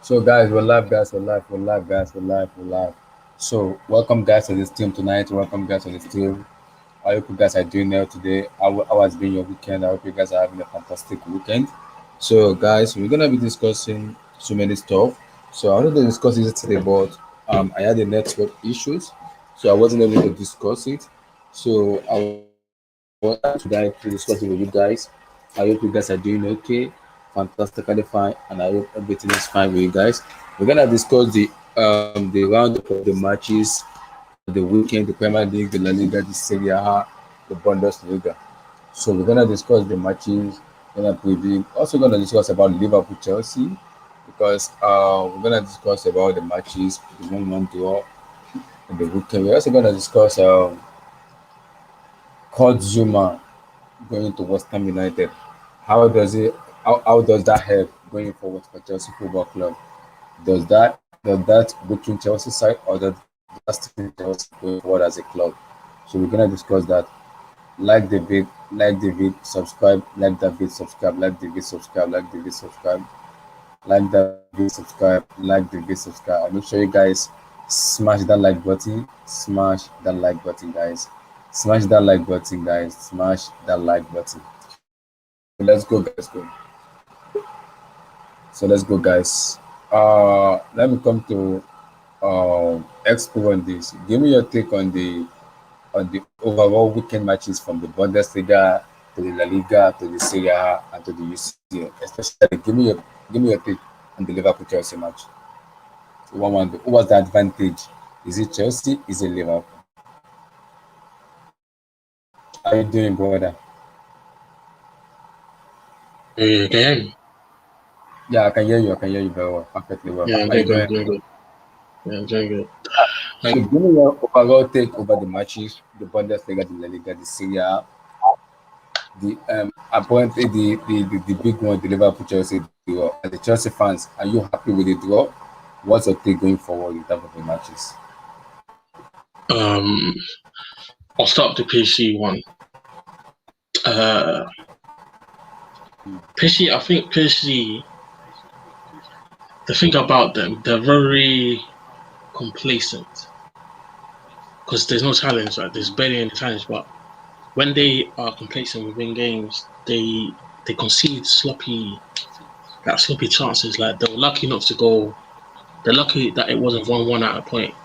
So guys, we're live, guys, we're live, we're live, guys, we're live, we're live. So welcome guys to this team tonight. Welcome guys to this team. I hope you guys are doing well today. How has been your weekend? I hope you guys are having a fantastic weekend. So guys, we're gonna be discussing so many stuff. So I wanted to discuss this today, but I had a network issues, so I wasn't able to discuss it. So I was today to discuss it with you guys. I hope you guys are doing okay, fantastically fine, and I hope everything is fine with you guys. We're gonna discuss the roundup of the matches over the weekend, the Premier League, the La Liga, the Serie A, the Bundesliga. So we're gonna discuss the matches, gonna preview. Also gonna discuss about Liverpool Chelsea because we're gonna discuss about the matches, the 1-1 draw in the weekend. We're also gonna discuss Court Zuma going to West Ham United. How does it? How does that help going forward for Chelsea Football Club? Does that weaken Chelsea side or does that strengthen Chelsea going forward as a club? So we're gonna discuss that. Like the vid, subscribe, like the vid, subscribe, like the vid, subscribe, like the vid, subscribe, like the vid, subscribe, like the vid, subscribe. And make sure you guys smash that like button, smash that like button, guys. Smash that like button, guys. Smash that like button. So let's go, guys. Go. So let's go, guys. Let me come to expo on this. Give me your take on the overall weekend matches from the Bundesliga to the La Liga to the Serie A and to the UCL. Especially, give me your take on the Liverpool Chelsea match. Who was the advantage? Is it Chelsea? Is it Liverpool? How you doing, brother? Yeah, can you hear me? Yeah, I can hear you. I can hear you very well, perfectly well. Yeah, I'm How you doing good. doing? I'm doing good. Yeah, I'm doing good. So Like, give me your overall take over the matches, the Bundesliga, the La Liga, the Serie A, the apparently the big one, the Liverpool Chelsea draw. As the Chelsea fans, are you happy with the draw? What's your take going forward in terms of the matches? um, I'll start with the PSG one. Uh, PSG. I think PSG. The thing about them, they're very complacent because there's no challenge. Like, there's barely any challenge. But when they are complacent within games, they concede sloppy chances. Like, they were lucky not to go. They're lucky that it wasn't 1-1 at a point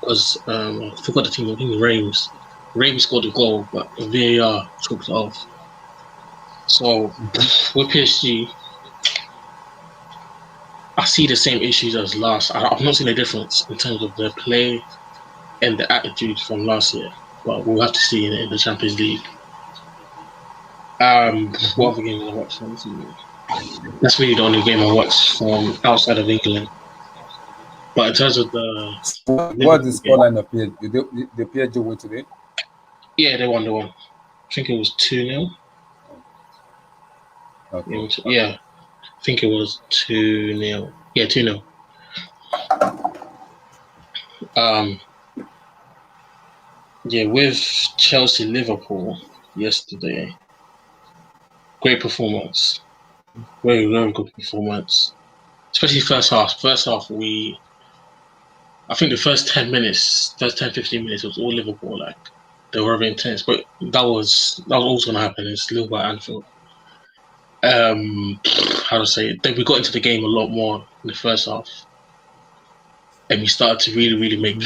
because I forgot the team. I think Reims. Reims scored a goal, but VAR took it off. So with PSG, I see the same issues as last. I've not seen a difference in terms of the play and the attitude from last year, but we'll have to see in the Champions League. What other games I watched? That's really the only game I watched from outside of England. But in terms of the What's the Liverpool game, scoreline of PSG? Did the PSG win today? yeah, they won. They won. I think it was 2-0. Okay. Yeah, I think it was 2-0. Yeah, 2-0. Um, yeah, with Chelsea Liverpool yesterday, great performance. Very, very good performance. Especially first half. First half, I think the first 10 minutes, first 10, 15 minutes was all Liverpool. Like, they were very intense. But that was also going to happen. It's Liverpool at Anfield. How to say it? Then we got into the game a lot more in the first half. And we started to really, really make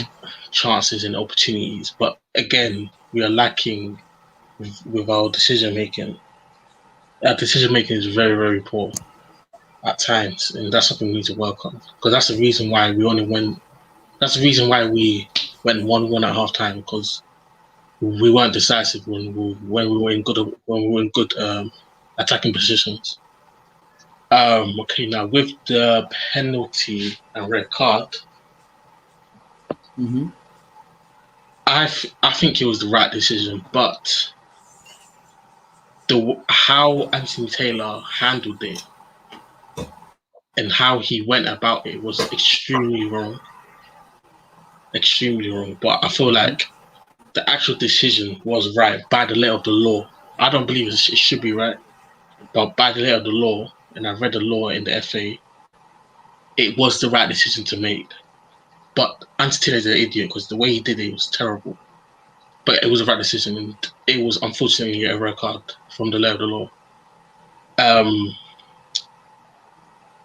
chances and opportunities. But again, we are lacking with our decision making. Our decision making is very, very poor at times, and that's something we need to work on. Because that's the reason why we only went. That's the reason why we went 1-1 at half time because we weren't decisive when we were in good attacking positions. Okay, now with the penalty and red card, Mm-hmm. I think it was the right decision, but the how Anthony Taylor handled it and how he went about it was extremely wrong. But I feel like the actual decision was right by the letter of the law. I don't believe it should be right, but by the letter of the law, and I read the law in the FA, it was the right decision to make. But Anthony Taylor's an idiot because the way he did it was terrible. But it was the right decision, and it was unfortunately a red card from the letter of the law.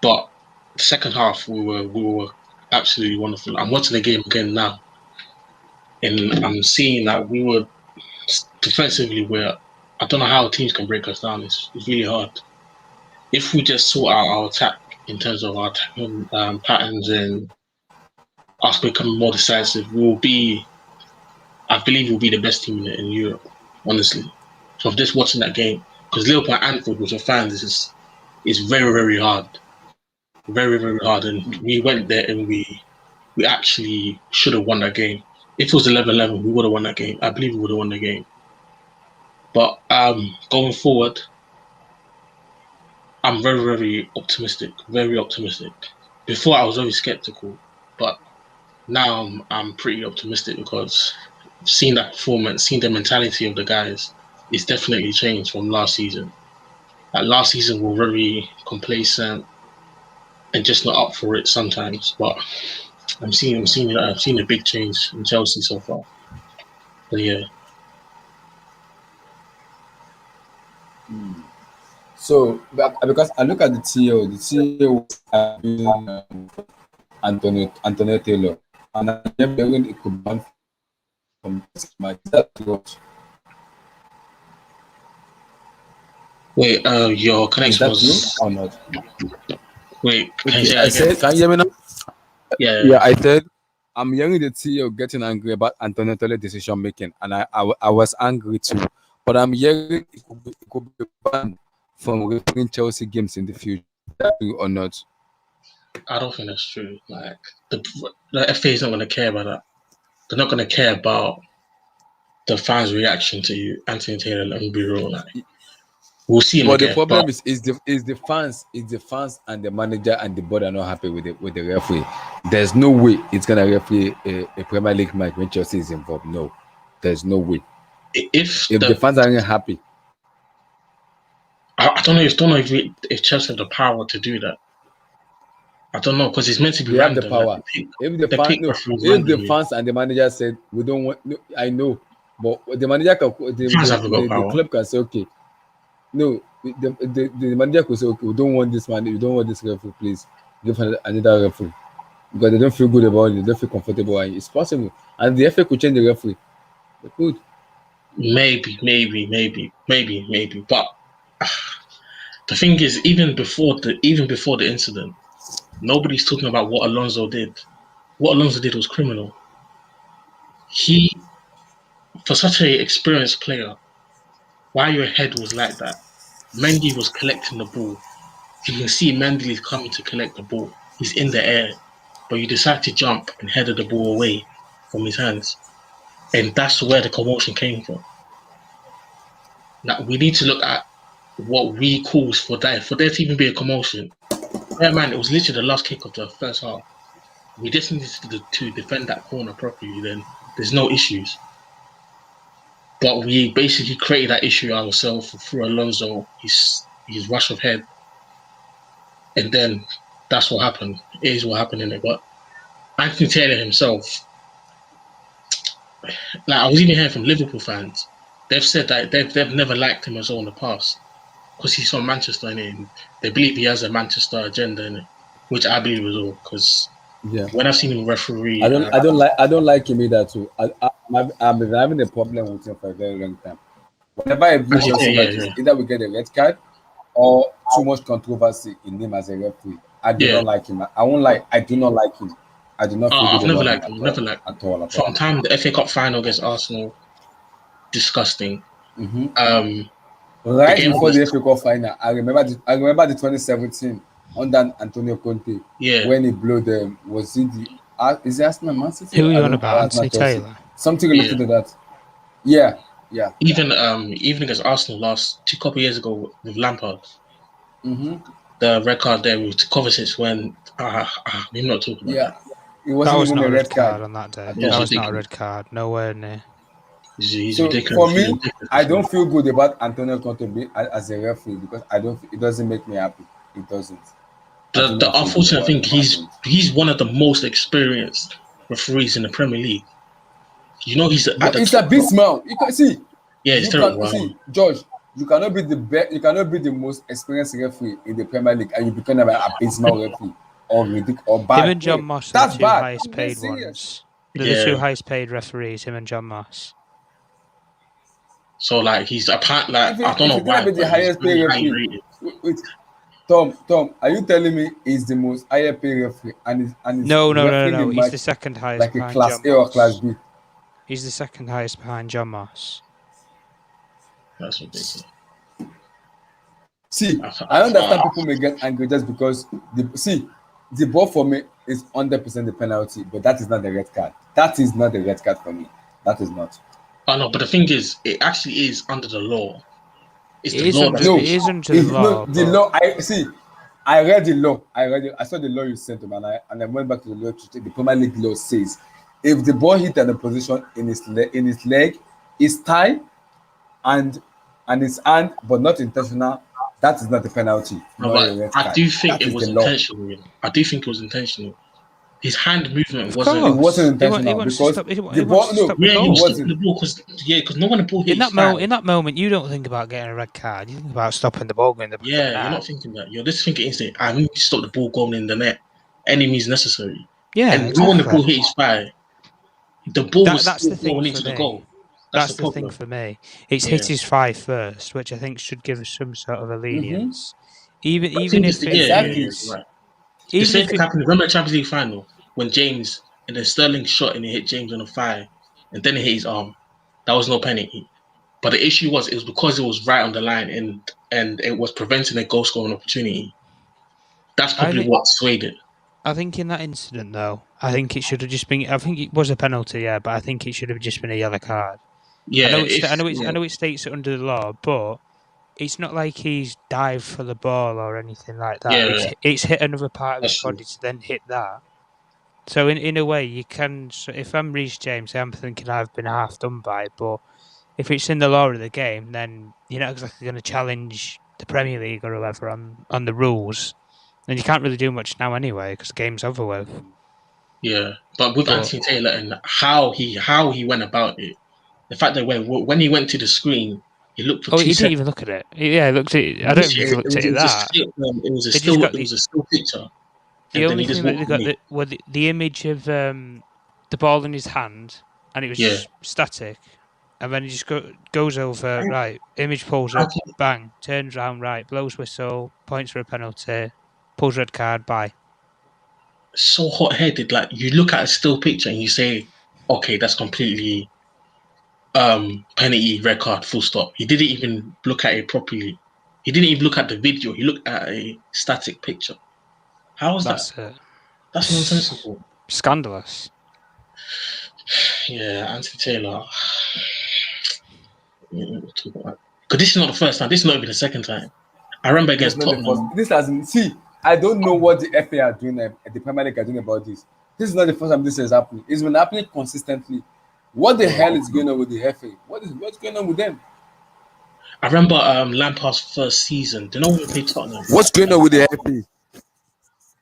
But the second half, we were absolutely wonderful. I'm watching the game again now, and I'm seeing that we were defensively. Where I don't know how teams can break us down. It's really hard. If we just sort out our attack in terms of our attacking patterns and us becoming more decisive, I believe we'll be the best team in Europe, honestly. So I'm just watching that game because Liverpool and Anfield with your fans is very, very hard. Very, very hard. And we went there and we actually should have won that game. If it was 11-11, we would have won that game. I believe we would have won the game. But going forward, I'm very, very optimistic. Very optimistic. Before I was very skeptical, but now I'm pretty optimistic because seeing that performance, seeing the mentality of the guys, it's definitely changed from last season. Like last season, we were very complacent and just not up for it sometimes. But I'm seeing a big change in Chelsea so far. But yeah. So, because I look at the CEO Antonio Taylor, and I'm hearing it could ban from my that. Wait, your Is connection that was. true or not? Wait, can you Okay, say I that again? said, can you hear me now? Yeah. Yeah, I said I'm hearing the CEO getting angry about Antonio Taylor decision making, and I was angry too. But I'm hearing it could be banned from refereeing Chelsea games in the future. Is that true or not? I don't think that's true. Like the FA is not going to care about that. They're not going to care about the fans' reaction to Anthony Taylor. Let me be real. Like we'll see him But the again. problem But is the fans and the manager and the board are not happy with the referee. There's no way it's gonna referee a Premier League match when Chelsea is involved. No, there's no way. if If the fans aren't happy, I don't know if Chelsea have the power to do that. I don't know because it's meant to be they have the random. Like power. If referees the randomly. fans and the manager said we don't want, no, I know, but the manager can, Fans haven't got the power. club can say okay, no, the manager could say okay, we don't want this man, we don't want this referee, please give another referee because they don't feel good about it, they don't feel comfortable, and it's possible, and the FA could change the referee. They could. Maybe. But the thing is, even before the incident, nobody's talking about what Alonso did. What Alonso did was criminal. He, for such an experienced player, why your head was like that? Mendy was collecting the ball. You can see Mendy is coming to collect the ball. He's in the air, but you decide to jump and headed the ball away from his hands, and that's where the commotion came from. Now we need to look at what we caused for there to even be a commotion. Yeah, man, it was literally the last kick of the first half. We just needed to defend that corner properly. Then there's no issues. But we basically created that issue ourselves through Alonso, his rush of head, and then that's what happened. It is what happened in it. But Anthony Taylor himself, like I was even hearing from Liverpool fans, they've said that they've never liked him as well in the past because he's from Manchester and they believe he has a Manchester agenda in it, which I believe as well. Because Yeah, when I've seen him referee, I don't like him either too. I've been having a problem with him for a very long time. Whenever I view Chelsea matches, either we get a red card or too much controversy in him as a referee. I do not like him. I won't lie. I do not like him. I do not feel I've good never about liked him him. Never liked him. at all. From time the FA Cup final against Arsenal, disgusting. Right before the FA Cup final, I remember the 2017 under Antonio Conte. Yeah. When he blew them, was it the is it Arsenal Man City? Who are you on about? Anthony Taylor? Something related to that. Yeah. Even against Arsenal two couple years ago with Lampard. The red card there with Kovacic when we're not talking about that. It wasn't that was even not a red card on that day. That was not a red card. Nowhere near. He's so ridiculous. For me, I don't feel good about Antonio Conte as a referee because it doesn't make me happy. It doesn't. I do The not think the unfortunate VAR thing, happened. he's one of the most experienced referees in the Premier League. You know, he's at But the it's top. abysmal. You can see, Yeah, it's you can terrible. see, George. You cannot be the best. You cannot be the most experienced referee in the Premier League, and you become an abysmal referee or ridiculous or Him bad. and John Wait, Moss are the that's two bad. highest I'm being paid serious. ones. They're the two Yeah. highest paid referees, him and John Moss. So like he's apart. Like I don't If know he didn't why, be the but he's highest really paid highly referee, rated. wait, Tom, are you telling me he's the most higher paid referee and he's refereeing the No. He's match the second highest like a behind class John A or class Moss. B? He's the second highest behind John Moss. That's ridiculous. See, I I understand people may get angry just because the ball for me is 100% the penalty, but that is not the red card. That is not the red card for me. That is not. know, but the thing is, it actually is under the law. It's It the is law under, that's No, the it issue. is under the law, the but law. I see. I read the law. I saw the law you sent to me, and I went back to the law to check. The Premier League law says if the ball hit an opposition in his leg, his thigh, and his hand, but not intentional, that is not a penalty, No, nor a but red I card. do think That it is the was law. intentional. You know? I do think it was intentional. His hand movement of wasn't. It wasn't course, he intentional wants to because stop. He the wants ball. to No, stop the Yeah, he it was goal. stopping wasn't. the ball because no one the ball hit his thigh. In that moment, you don't think about getting a red card. You think about stopping the ball going in the back of the Yeah, you're net. not thinking that. You're just thinking instantly. I need to stop the ball going in the net. Any means necessary. Yeah, And when the ball exactly. hit his thigh, the ball was That's still the thing going for into the me. goal. That's the That's the thing problem. for me. It's hit Yeah. his thigh first, which I think should give us some sort of a Mm-hmm. lenience. But the Even thing is, if that, it Exactly. is, right. The even same if thing it, happened. Remember the Champions League final when James and then Sterling shot and he hit James on the thigh, and then it hit his arm. That was no penalty. But the issue was it was because it was right on the line and it was preventing a goal scoring opportunity. That's I probably think, what swayed it. I think in that incident though, I think it should have just been. I think it was a penalty, yeah, but I think it should have just been a yellow card. Yeah, I know it states it under the law, but it's not like he's dived for the ball or anything like that. yeah, It's hit another part of his that's true. body to then hit that. So in a way, you can. So if I'm Reece James, I'm thinking I've been half done by. But if it's in the law of the game, then you're not exactly going to challenge the Premier League or whoever on the rules, and you can't really do much now anyway because the game's over with. Yeah, but with But Anthony Taylor and how he went about it, the fact that when he went to the screen, he looked for oh, two he didn't seconds. even look at it. Yeah, he looked at it. I don't think he Literally, looked at it that. They just got it was a still picture, the and then he only just thing that they walked got away. that were the image of the ball in his hand, and it was Yeah, just static. And then he just goes over, I, right, image pulls I up, bang, turns round, right, blows whistle, points for a penalty, pulls red card, bye. so hot headed. Like you look at a still picture and you say, okay, that's completely penalty red card, full stop. He didn't even look at it properly. He didn't even look at the video. He looked at a static picture. How is that? That's it. That's nonsensical. Scandalous. Yeah, Anthony Taylor. Because this is not the first time. This is not even the second time. I remember This is against not the first. Tottenham. This has see. I don't know what the FA are doing the Premier League are doing about this. This is not the first time this is happening. It's been happening consistently. What the hell is going on with the FA? What's going on with them? I remember Lampard's first season. Do you know when we played Tottenham? What's going on with the FA?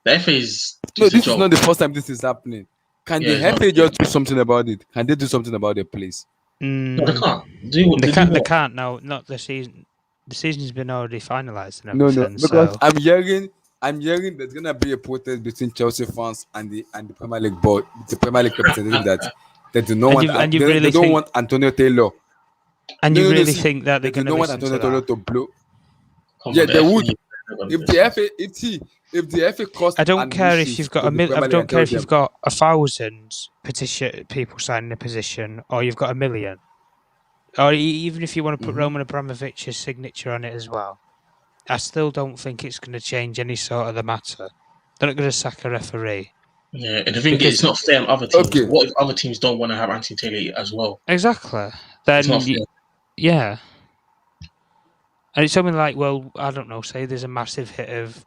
The FA is No, a this is joke. not the first time this is happening. Can Yeah, the it's not. FA just do something about it? Can they do something about the place? No, they Mm, can't. Do they do can't. They what? can't. No, not the season. The season's been already finalised and No, everything. because So I'm hearing there's gonna be a protest between Chelsea fans and the Premier League board, the Premier League representative that they do not want and you they really don't think want Antonio Taylor. and you really See, think that they they're do going to not want listen to Antonio Taylor that? to blow. Come Yeah, on, the they would. FA. They're gonna If do the this. FA if the FA caused I don't an care if issues you've got to a the million. I Premier League don't and care tell if you've them, got 1,000 petition people signing a petition, or you've got 1,000,000, or even if you want to put Roman Abramovich's signature on it as well. I still don't think it's going to change any sort of the matter. They're not going to sack a referee Yeah, and the thing is, because it's not fair on other teams. okay, What if other teams don't want to have Anthony Taylor as well? exactly. It's not Then fair. yeah, and it's something like, well, I don't know. Say there's a massive hit of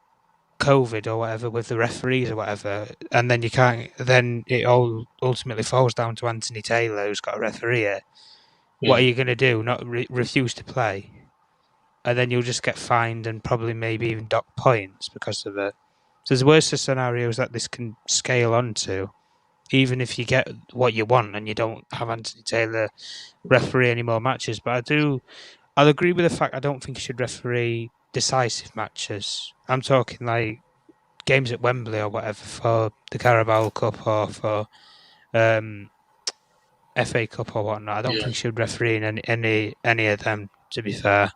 COVID or whatever with the referees or whatever, and then you can't. Then it all ultimately falls down to Anthony Taylor, who's got a referee it. What Yeah. are you going to do? Not refuse to play, and then you'll just get fined and probably maybe even dock points because of it. So the worst of scenarios that this can scale onto, even if you get what you want and you don't have Anthony Taylor referee any more matches. But I'll agree with the fact I don't think he should referee decisive matches. I'm talking like games at Wembley or whatever for the Carabao Cup or for FA Cup or whatnot. I don't think he should referee in any of them, to be fair.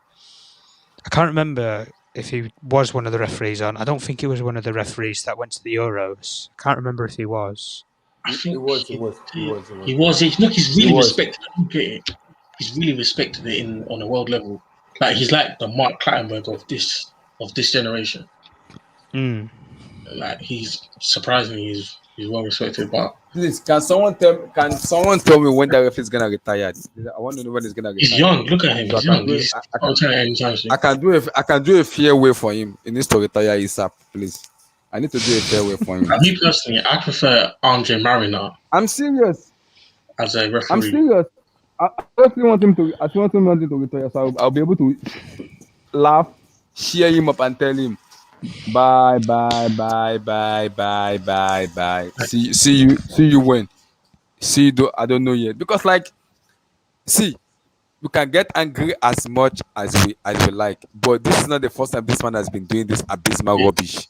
I can't remember if he was one of the referees on. I don't think he was one of the referees that went to the Euros. I can't remember if he was. I think It was. Look, he's really respected. He's really respected it on a world level. Like he's like the Mark Clattenburg of this generation. Like he's surprisingly he's well respected. But please, can someone tell me when the ref is gonna retire? I want to know when he's gonna retire. He's young. Look at him. He's young. I can do a fair way for him. He needs to retire ASAP, please. I need to do a fair way for him. Me personally, I prefer Andre Marina. I'm serious. As a referee. I'm serious. I actually want him to. I want him to retire, so I'll be able to laugh, cheer him up, and tell him, bye. See you when. See you. I don't know yet because we can get angry as much as we like, but this is not the first time this man has been doing this abysmal rubbish.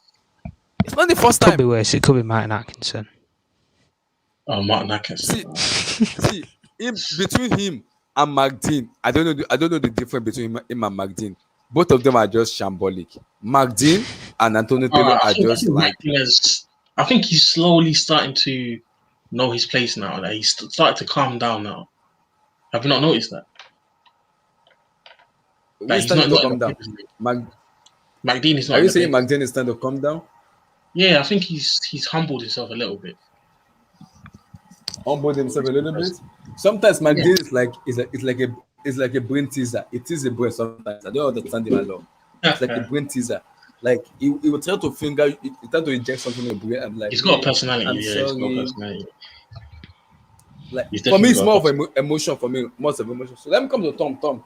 It's not the first time. Could be worse. It could be Martin Atkinson. Oh, Martin Atkinson. See, between him and McDean, I don't know the difference between him and McDean. Both of them are just shambolic. McDean and Antonio Taylor are just like. I think he's slowly starting to know his place now. Like he's starting to calm down now. Have you not noticed that? Like he's not calm down. McDean is not. Are you saying McDean is starting to calm down? Yeah, I think he's humbled himself a little bit. Humbled himself a little bit. Sometimes McDean is like a brain teaser. It is a brain sometimes. I don't understand him at all. It's like a brain teaser. Like he will try to he try to inject something in the brain. I'm like, he's got a personality. He's got a personality. Like for me, it's more of emotion. For me, most of emotion. So let me come to Tom. Tom,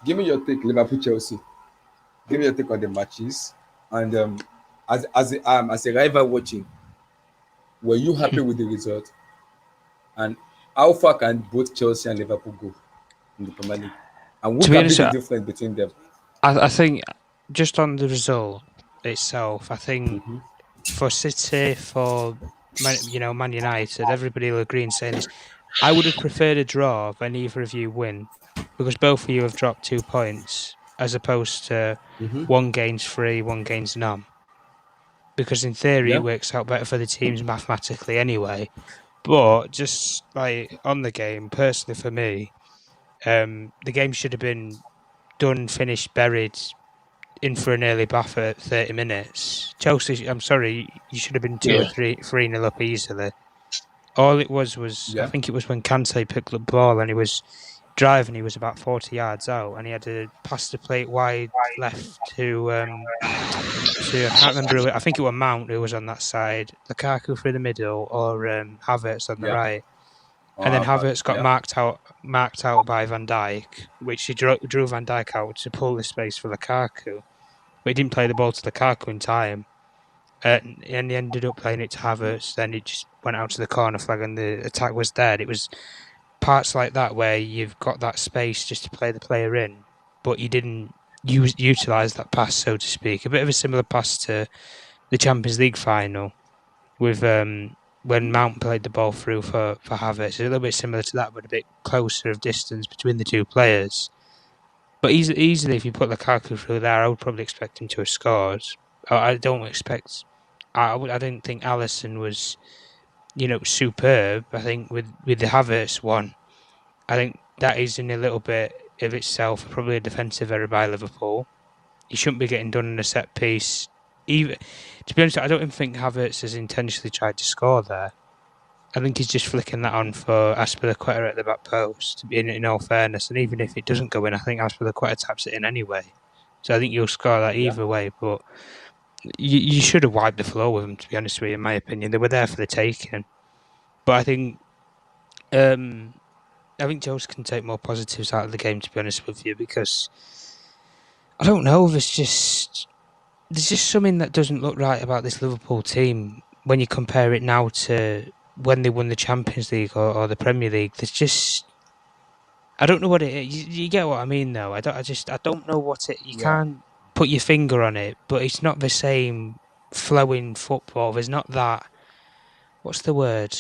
give me your take. Liverpool Chelsea. Give me your take on the matches. And as a rival watching, were you happy with the result? And how far can both Chelsea and Liverpool go in the Premier League? And what can be the difference between them? I think just on the result itself, I think for City, for Man United, everybody will agree in saying this. I would have preferred a draw than either of you win, because both of you have dropped 2 points, as opposed to one gains 3, one gains none. Because in theory, it works out better for the teams mathematically anyway. But just like on the game, personally for me, the game should have been done, finished, buried, in for an early bath at 30 minutes. Chelsea, I'm sorry, you should have been 2 or 3-0 up easily. All it was I think it was when Kante picked up the ball and he was driving, he was about 40 yards out and he had to pass the plate wide left to I can't remember who, I think it was Mount who was on that side, Lukaku through the middle, or Havertz on the right. And then Havertz got marked out by Van Dijk, which he drew Van Dijk out to pull the space for Lukaku. But he didn't play the ball to Lukaku in time. And he ended up playing it to Havertz. Then it just went out to the corner flag and the attack was dead. It was parts like that where you've got that space just to play the player in, but you didn't utilise that pass, so to speak. A bit of a similar pass to the Champions League final with when Mount played the ball through for Havertz. A little bit similar to that, but a bit closer of distance between the two players. But easily, if you put Lukaku through there, I would probably expect him to have scored. I don't expect. I didn't think Alisson was, superb. I think with the Havertz one, I think that is in a little bit of itself probably a defensive error by Liverpool. He shouldn't be getting done in a set piece. Even to be honest, I don't even think Havertz has intentionally tried to score there. I think he's just flicking that on for Aspilicueta at the back post, in all fairness. And even if it doesn't go in, I think Aspilicueta taps it in anyway. So I think you'll score that either way. But you should have wiped the floor with them, to be honest with you, in my opinion. They were there for the taking. But I think Chelsea can take more positives out of the game, to be honest with you, because I don't know, there's just there's just something that doesn't look right about this Liverpool team when you compare it now to when they won the Champions League or the Premier League. There's just I don't know what it is. You get what I mean, though. I don't know what it. You Yeah, can't put your finger on it, but it's not the same flowing football. There's not that. What's the word?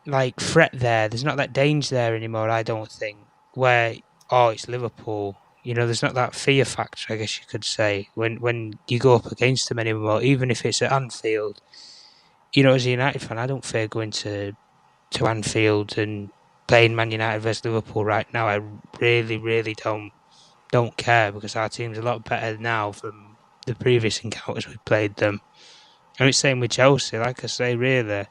Like threat there. There's not that danger there anymore. I don't think. Where it's Liverpool. There's not that fear factor. I guess you could say when you go up against them anymore, even if it's at Anfield. As a United fan, I don't fear going to Anfield and playing Man United versus Liverpool right now. I really, really don't care because our team's a lot better now from the previous encounters we played them. And it's same with Chelsea. Like I say, really,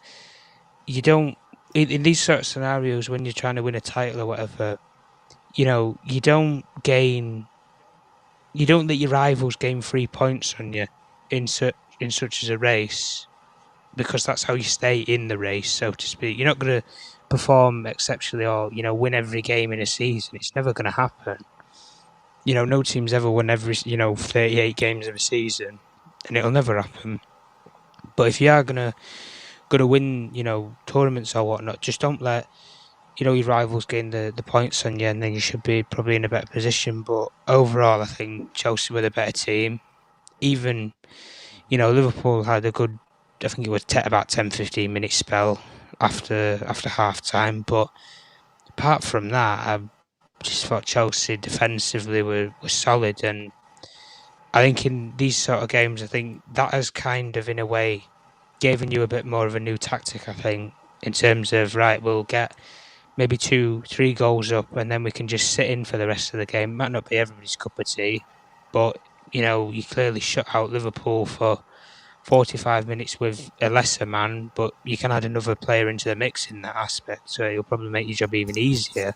you don't in these sort of scenarios when you're trying to win a title or whatever. You don't gain. You don't let your rivals gain 3 points on you in such as a race because that's how you stay in the race, so to speak. You're not going to perform exceptionally or win every game in a season. It's never going to happen. No team's ever won every 38 games of a season, and it'll never happen. But if you are gonna win tournaments or whatnot, just don't let your rivals gain the points on you, and then you should be probably in a better position. But overall, I think Chelsea were the better team. Even Liverpool had a good, I think it was about 10-15 minute spell after half time. But apart from that, I just thought Chelsea defensively were solid, and I think in these sort of games, I think that has kind of in a way given you a bit more of a new tactic. I think in terms of right, we'll get maybe 2-3 goals up, and then we can just sit in for the rest of the game. It might not be everybody's cup of tea, but you clearly shut out Liverpool for 45 minutes with a lesser man, but you can add another player into the mix in that aspect, so it'll probably make your job even easier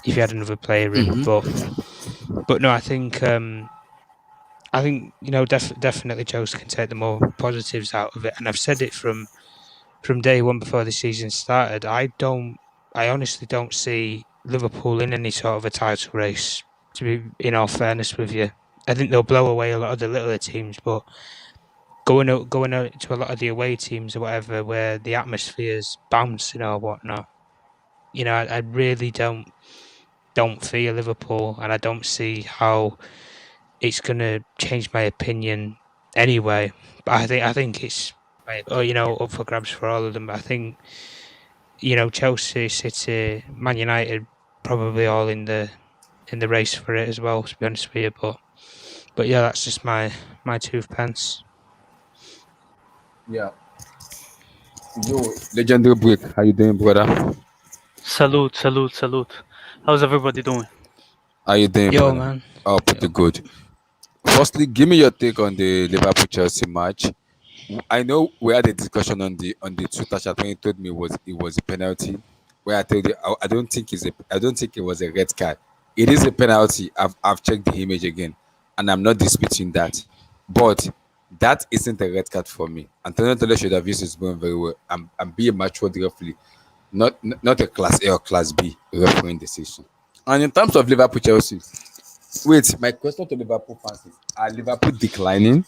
if you had another player in. hmm But no, I think definitely Chelsea can take the more positives out of it, and I've said it from day one before the season started. I honestly don't see Liverpool in any sort of a title race. To be in all fairness with you, I think they'll blow away a lot of the littler teams, but going out to a lot of the away teams or whatever, where the atmosphere's bouncing or whatnot. I really don't fear Liverpool, and I don't see how it's going to change my opinion anyway. But I think it's up for grabs for all of them. But I think Chelsea, City, Man United, probably all in the race for it as well. To be honest with you, but yeah, that's just my 2 pence. yeah. Yo, legendary break. How you doing, brother? Salute, salute, salute. How's everybody doing? How you doing, Yo, brother? man. Oh, Yo. pretty good. Firstly, give me your take on the Liverpool Chelsea match. I know we had a discussion on the Twitter chat when you told me it was a penalty. Where I told you I don't think it was a red card. It is a penalty. I've checked the image again, and I'm not disputing that. But that isn't a red card for me. Antonio Taylor should have used his ball very well and be a matured referee, not a class A or class B refereeing decision. And in terms of Liverpool Chelsea, wait, my question to Liverpool fans is: are Liverpool declining,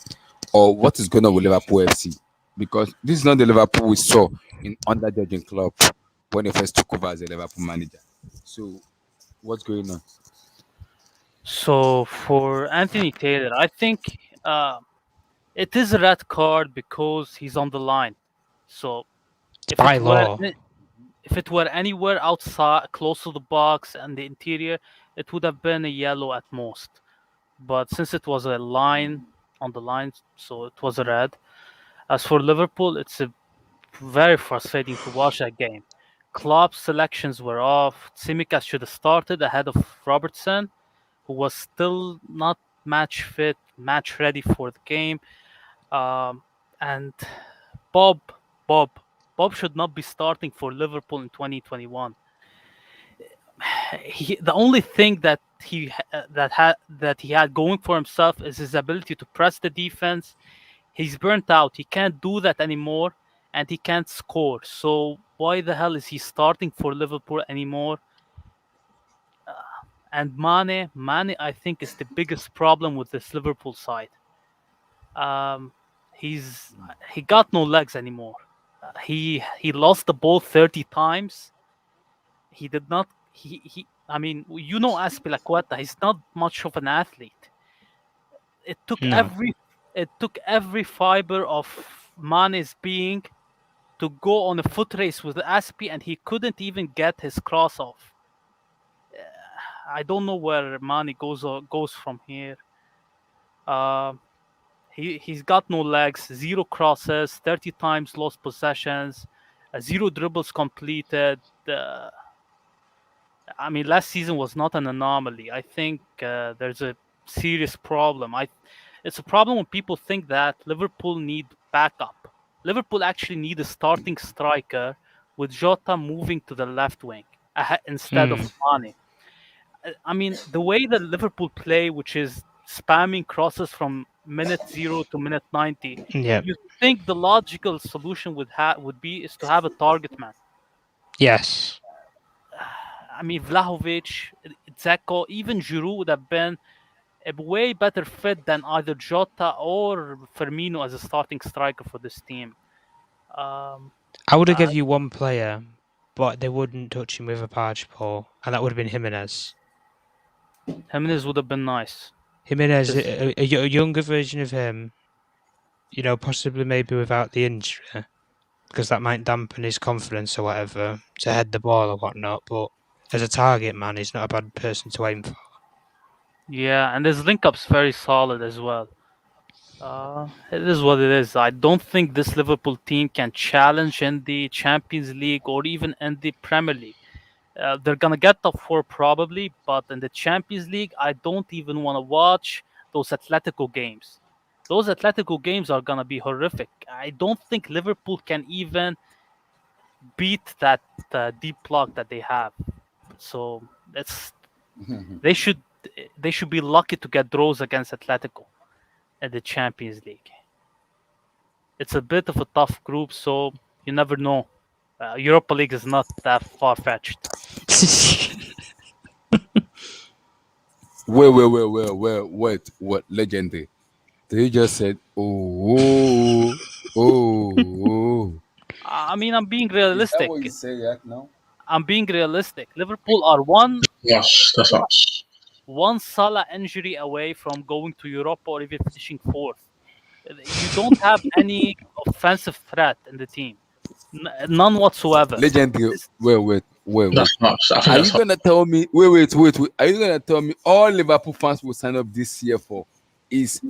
or what is going on with Liverpool FC? Because this is not the Liverpool we saw in under Jurgen Klopp when he first took over as a Liverpool manager. So, what's going on? So for Anthony Taylor, I think it is a red card because he's on the line. So It's if by it were law. if it were anywhere outside, close to the box and the interior, it would have been a yellow at most. But since it was a line on the line, so it was a red. As for Liverpool, it's a very frustrating to watch that game. Klopp's selections were off. Tsimikas should have started ahead of Robertson, who was still not match fit, match ready for the game. Um, and Bob, Bob, Bob should not be starting for Liverpool in 2021. The only thing that he had going for himself is his ability to press the defense. He's burnt out. He can't do that anymore, and he can't score. So why the hell is he starting for Liverpool anymore? And Mane, I think, is the biggest problem with this Liverpool side. Um, he got no legs anymore. He lost the ball 30 times. He did not. He. I mean, you know, Aspilicueta. He's not much of an athlete. It took No. every. It took every fiber of Mane's being to go on a foot race with Aspi, and he couldn't even get his cross off. I don't know where Mane goes from here. Uh, he's got no legs, zero crosses, 30 times lost possessions, zero dribbles completed. I mean, last season was not an anomaly. I think there's a serious problem. It's a problem when people think that Liverpool need backup. Liverpool actually need a starting striker with Jota moving to the left wing instead of Mane. I mean, the way that Liverpool play, which is spamming crosses from minute 0 to minute 90, Yeah. you think the logical solution would be is to have a target man. Yes. I mean, Vlahovic, Dzeko, even Giroud would have been a way better fit than either Jota or Firmino as a starting striker for this team. I would have Uh, give you one player, but they wouldn't touch him with a barge pole, and that would have been Jimenez. Jimenez would have been nice. Jimenez, Just- a younger version of him, possibly maybe without the injury, because that might dampen his confidence or whatever to head the ball or whatnot. But as a target man, he's not a bad person to aim for. Yeah, and his link up's very solid as well. It is what it is. I don't think this Liverpool team can challenge in the Champions League or even in the Premier League. They're gonna get top four probably, but in the Champions League, I don't even want to watch those Atletico games. Those Atletico games are gonna be horrific. I don't think Liverpool can even beat that deep block that they have. So that's they should they should be lucky to get draws against Atletico in the Champions League. It's a bit of a tough group, so you never know. Europa League is not that far fetched. Wait, what legendary? They just said, oh. I mean, I'm being Is that what you realistic. say right now? I'm being realistic. Liverpool are Yes, that's us. one Salah injury away from going to Europa or even finishing fourth. You don't have any offensive threat in the team, none whatsoever. Legendary. This- Wait. That's us. I think Are that's you us. gonna tell me? Wait. Are you gonna tell me all Liverpool fans will sign up this year for is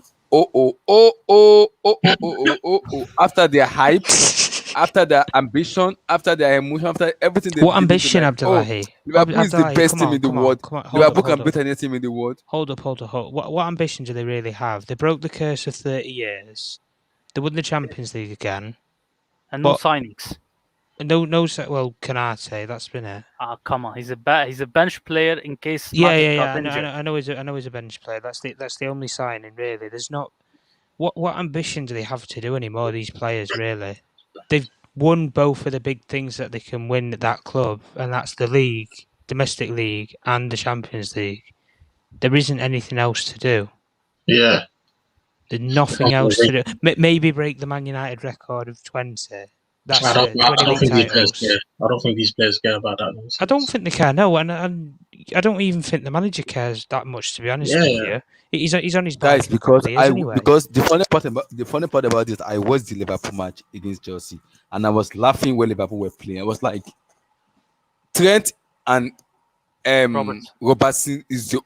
after their hype, after their ambition, after their emotion, after everything they've What given to ambition, like, Abdullahi? Liverpool is the Abdullahi, best come team on, in the come on, world. come on. Hold Liverpool up, can hold up. beat any team in the world. Hold up. What ambition do they really have? They broke the curse of 30 years. They won the Champions League again. and no But signings. well, Canate, that's been it. Come on, he's a bench player in case Yeah, Matip yeah, got yeah. injured. I know he's a bench player. That's the only signing really. There's not what ambition do they have to do anymore? These players really. They've won both of the big things that they can win at that club, and that's the league, domestic league, and the Champions League. There isn't anything else to do. Yeah. There's nothing else to do. Maybe break the Man United record of 20. That's I don't, it. I 20 don't league think these players titles. care. I don't think these players care about that nonsense. I don't think they care. No, and I don't even think the manager cares that much. To be honest with you, he's on his back Guys, in a couple of years anyway. because the funny part about it, I watched the Liverpool match against Chelsea and I was laughing when Liverpool were playing. I was like, Trent and Roberts. Robertson is the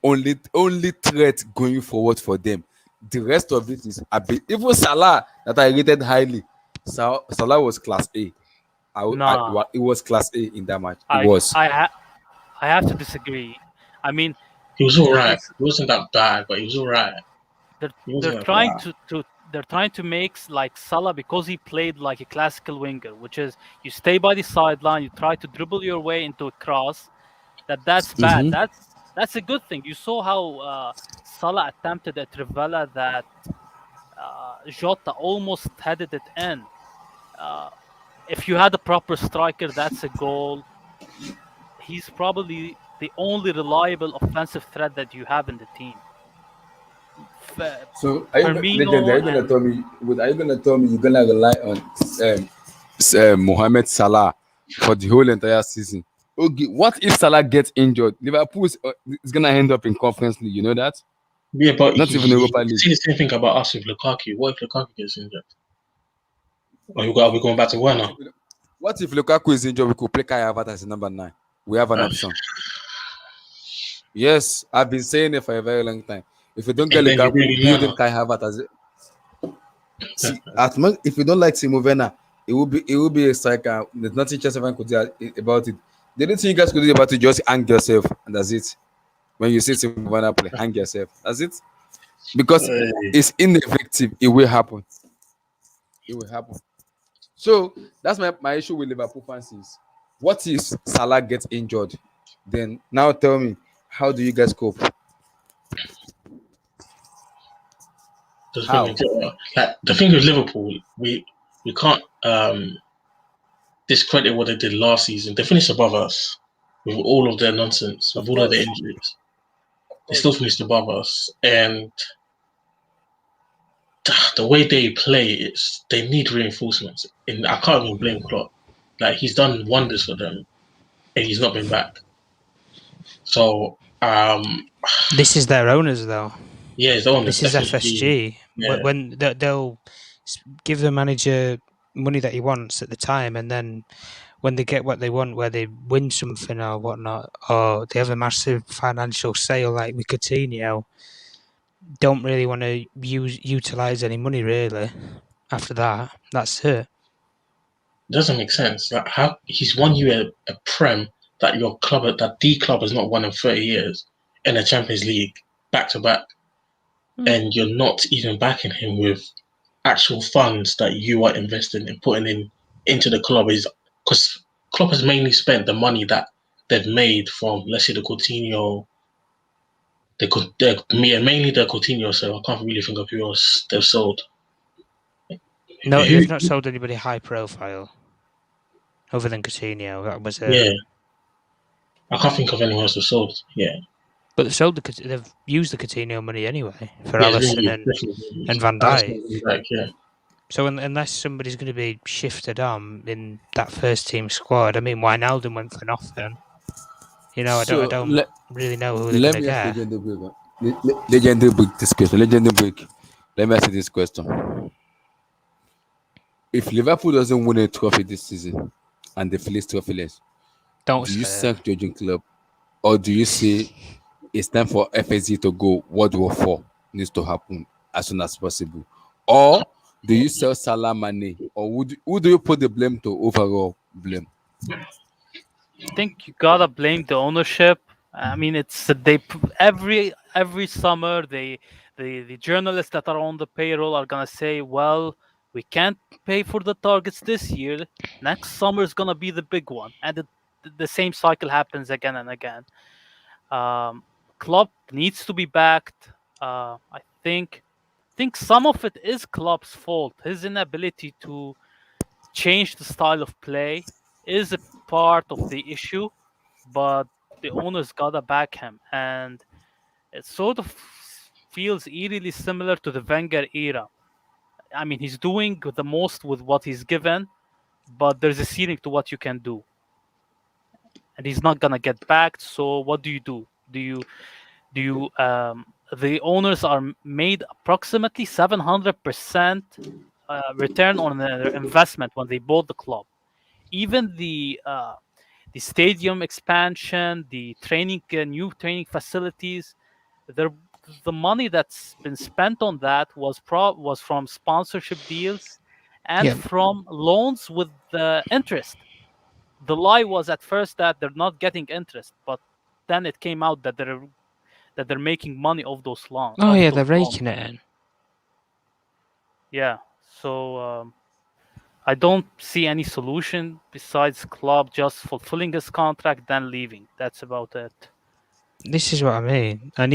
only threat going forward for them. The rest of it is a bit. Even Salah that I rated highly, Salah was class A. Nah. It was class A in that match. It I was. I have to disagree. I mean, He was all right. this- He wasn't that bad, but he was all right. they're, He wasn't they're that trying bad. they're trying to make like Salah because he played like a classical winger, which is you stay by the sideline, you try to dribble your way into a cross. That's bad. That's a good thing. You saw how Salah attempted at Trivela that Jota almost headed it in. If you had a proper striker, that's a goal. He's probably the only reliable offensive threat that you have in the team. So are you legend? Are Firmino you gonna and tell me? Are you gonna tell me you're gonna rely on Mohamed Salah for the whole entire season? Okay, what if Salah gets injured? Liverpool is gonna end up in Conference League. You know that? Yeah, but Not even you Europa League. see the same thing about us with Lukaku. What if Lukaku gets injured? Are we going back to What Werner? if, what if Lukaku is injured? We could play Kai Havertz as a number 9. We have an Uh, option. Yes, I've been saying it for a very long time. If you don't get and then you Lukaku, really build in Werner. Kai Havertz as see. If you don't like Timo Werner, it will be a striker. There's nothing Chelsea fan could do about it. The only thing you guys could do about it just hang yourself, and that's it. When you see Timo Werner play, hang yourself. That's it. Because it's ineffective. It will happen. It will happen. So that's my issue with Liverpool fans is what if Salah gets injured? Then now tell me, how do you guys cope? How? The thing with Liverpool, we can't discredit what they did last season. They finished above us with all of their nonsense, with Of all of their course. injuries. Of They still course. finished above us, and the way they play is they need reinforcements. And I can't even blame Klopp. Like he's done wonders for them, and he's not been back. So This is their owners, though. yeah, his owners. This is FSG. Yeah. When they'll give the manager money that he wants at the time, and then when they get what they want, where they win something or whatnot, or they have a massive financial sale like with Coutinho, don't really want to utilize any money really. After that, that's it. Doesn't make sense. Like how he's won you a prem that your club that D club has not won in 30 years in a Champions League back to back, and you're not even backing him with actual funds that you are investing and putting into the club is because club has mainly spent the money that they've made from let's say the Coutinho, mainly the Coutinho. So I can't really think of who else they've sold. No, Who, they've not sold anybody high profile other than Coutinho. That was yeah, I can't think of anyone else they've sold. Yeah. But they've used the Coutinho money anyway for Yeah, Alisson and Van Dijk. Yeah. So unless somebody's going to be shifted on in that first team squad, I mean, Wijnaldum went for nothing. You know, I don't really know who they're going to get. Legendary break this question. Legendary break. Let me ask you this question: if Liverpool doesn't win a trophy this season and they finish trophyless, Don't do you say sack Jurgen Klopp, or do you say it's time for FSG to go? World War 4 needs to happen as soon as possible, or do you sell Salah Mane, or who do you put the blame to overall blame? I think you gotta blame the ownership. I mean, it's every summer the journalists that are on the payroll are gonna say, well, we can't pay for the targets this year. Next summer is gonna be the big one, and the same cycle happens again and again. Klopp needs to be backed. I think some of it is Klopp's fault. His inability to change the style of play is a part of the issue, but the owners gotta back him, and it sort of feels eerily similar to the Wenger era. I mean, he's doing the most with what he's given, but there's a ceiling to what you can do, and he's not gonna get backed. So what do? Do you the owners are made approximately 700% return on their investment when they bought the club. Even the stadium expansion, the training, new training facilities, the the money that's been spent on that was from sponsorship deals and yeah. from loans with the interest. The lie was at first that they're not getting interest, but then it came out that they're making money off those loans. Oh yeah, they're raking it in. Yeah, so I don't see any solution besides Klopp just fulfilling his contract then leaving. That's about it. This is what I mean, and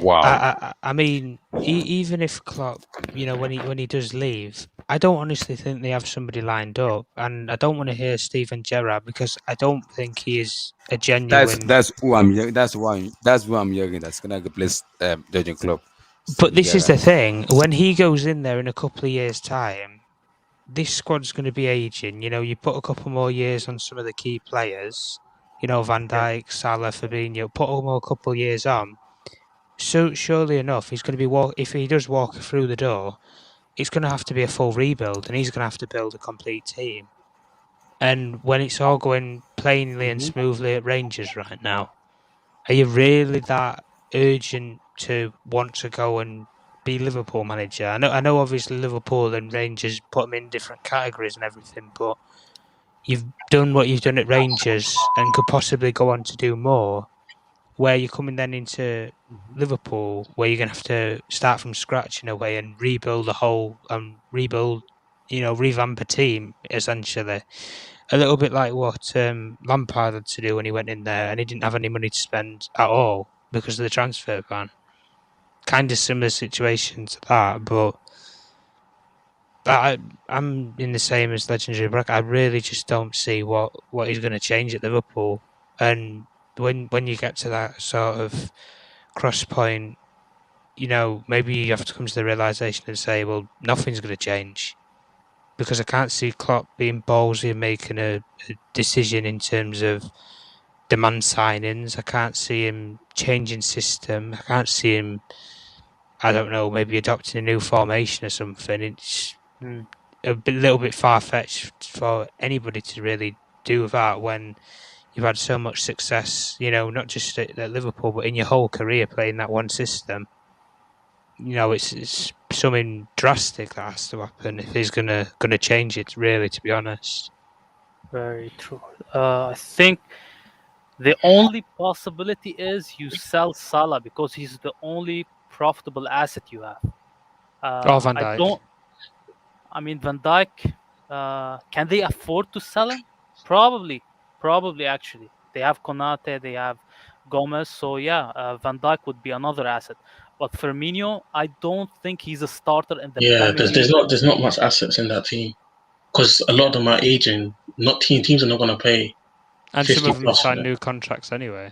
Wow. I mean, even if Klopp, you know, when he does leave, I don't honestly think they have somebody lined up, and I don't want to hear Steven Gerrard because I don't think he is a That's genuine. that's who I'm hearing. That's who I'm hearing. That's gonna replace Jurgen Klopp. But this is the thing: when he goes in there in a couple of years' time, this squad's going to be aging. You put a couple more years on some of the key players. Van Yeah. Dijk, Salah, Fabinho. Put them all a couple of years on. So surely enough, he's going to be if he does walk through the door, it's going to have to be a full rebuild, and he's going to have to build a complete team. And when it's all going plainly and smoothly at Rangers right now, are you really that urgent to want to go and be Liverpool manager? I know. Obviously, Liverpool and Rangers put them in different categories and everything, but you've done what you've done at Rangers and could possibly go on to do more. Where you're coming then into Liverpool, where you're going to have to start from scratch in a way and rebuild the whole revamp a team essentially. A little bit like what Lampard had to do when he went in there and he didn't have any money to spend at all because of the transfer ban. Kind of similar situation to that, but I'm in the same as Legendary Brock. I really just don't see what is going to change at Liverpool. And when you get to that sort of cross point, maybe you have to come to the realization and say, well, nothing's going to change. Because I can't see Klopp being ballsy and making a decision in terms of demand signings. I can't see him changing system. I can't see him, I don't know, maybe adopting a new formation or something. It's little bit far-fetched for anybody to really do that when you've had so much success, not just at Liverpool, but in your whole career playing that one system. It's something drastic that has to happen if he's gonna change it. Really, to be honest. Very true. I think the only possibility is you sell Salah because he's the only profitable asset you have. Or Van Dijk. I mean, Van Dijk. Can they afford to sell him? Probably. Actually, they have Konate, they have Gomez. So yeah, Van Dijk would be another asset. But Firmino, I don't think he's a starter in the Premier League. There's not much assets in that team because a lot of them are aging. Not teams are not going to pay. And 50 some of them plus, sign new contracts anyway.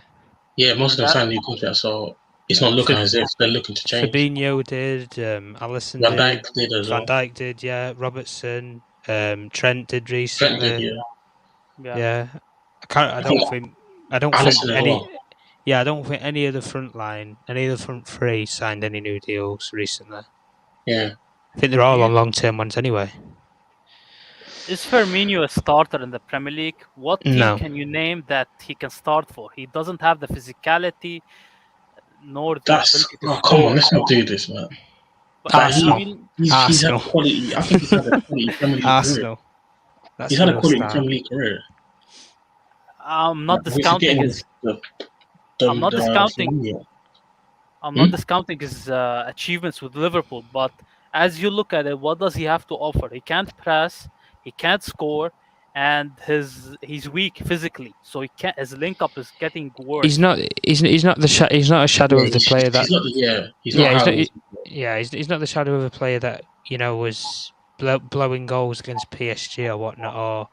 Yeah, most of them sign new contracts, so it's not looking as if they're looking to change. Fabinho did, Alisson Van did, Dijk did as well. Van Dijk did, yeah. Robertson, Trent did recently. Trent did, yeah. I don't think any of the front line, any of the front three signed any new deals recently. Yeah. I think they're all on long-term ones anyway. Is Firmino a starter in the Premier League? What team can you name that he can start for? He doesn't have the physicality nor the ability to come on, let's not do this, man. Arsenal. He's had a quality. I think he's had a quality Premier League Arsenal. career. He's had a quality Premier League career. I'm not discounting his. I'm not discounting his achievements with Liverpool, but as you look at it, what does he have to offer? He can't press, he can't score, and he's weak physically, so his link up is getting worse. He's not a shadow of the player that. He's not the shadow of a player that was blowing goals against PSG or whatnot, or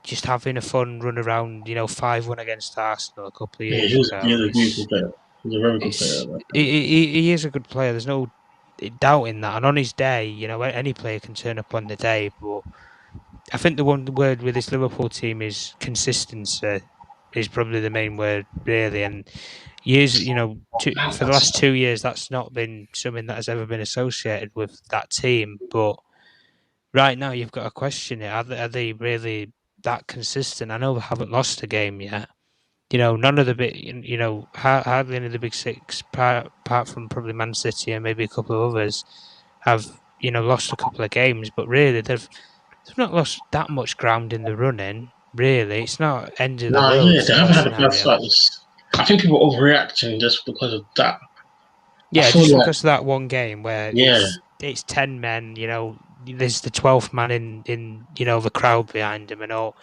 just having a fun run around. 5-1 against Arsenal a couple of years ago. He was a beautiful player. He's a very good player. He is a good player. There's no doubt in that. And on his day, any player can turn up on the day. But I think the one word with this Liverpool team is consistency. Is probably the main word, really. And years, for the last 2 years, that's not been something that has ever been associated with that team. But right now, you've got to question it. Are they really that consistent? I know they haven't lost a game yet. None of the hardly any of the big six, apart from probably Man City and maybe a couple of others, have lost a couple of games. But really, they've not lost that much ground in the running. Really, it's not end of the world. Yeah, they haven't had a bad start. I think people are overreacting just because of that. Yeah, just because of that one game where it's 10 men. There's the 12th man in the crowd behind him and all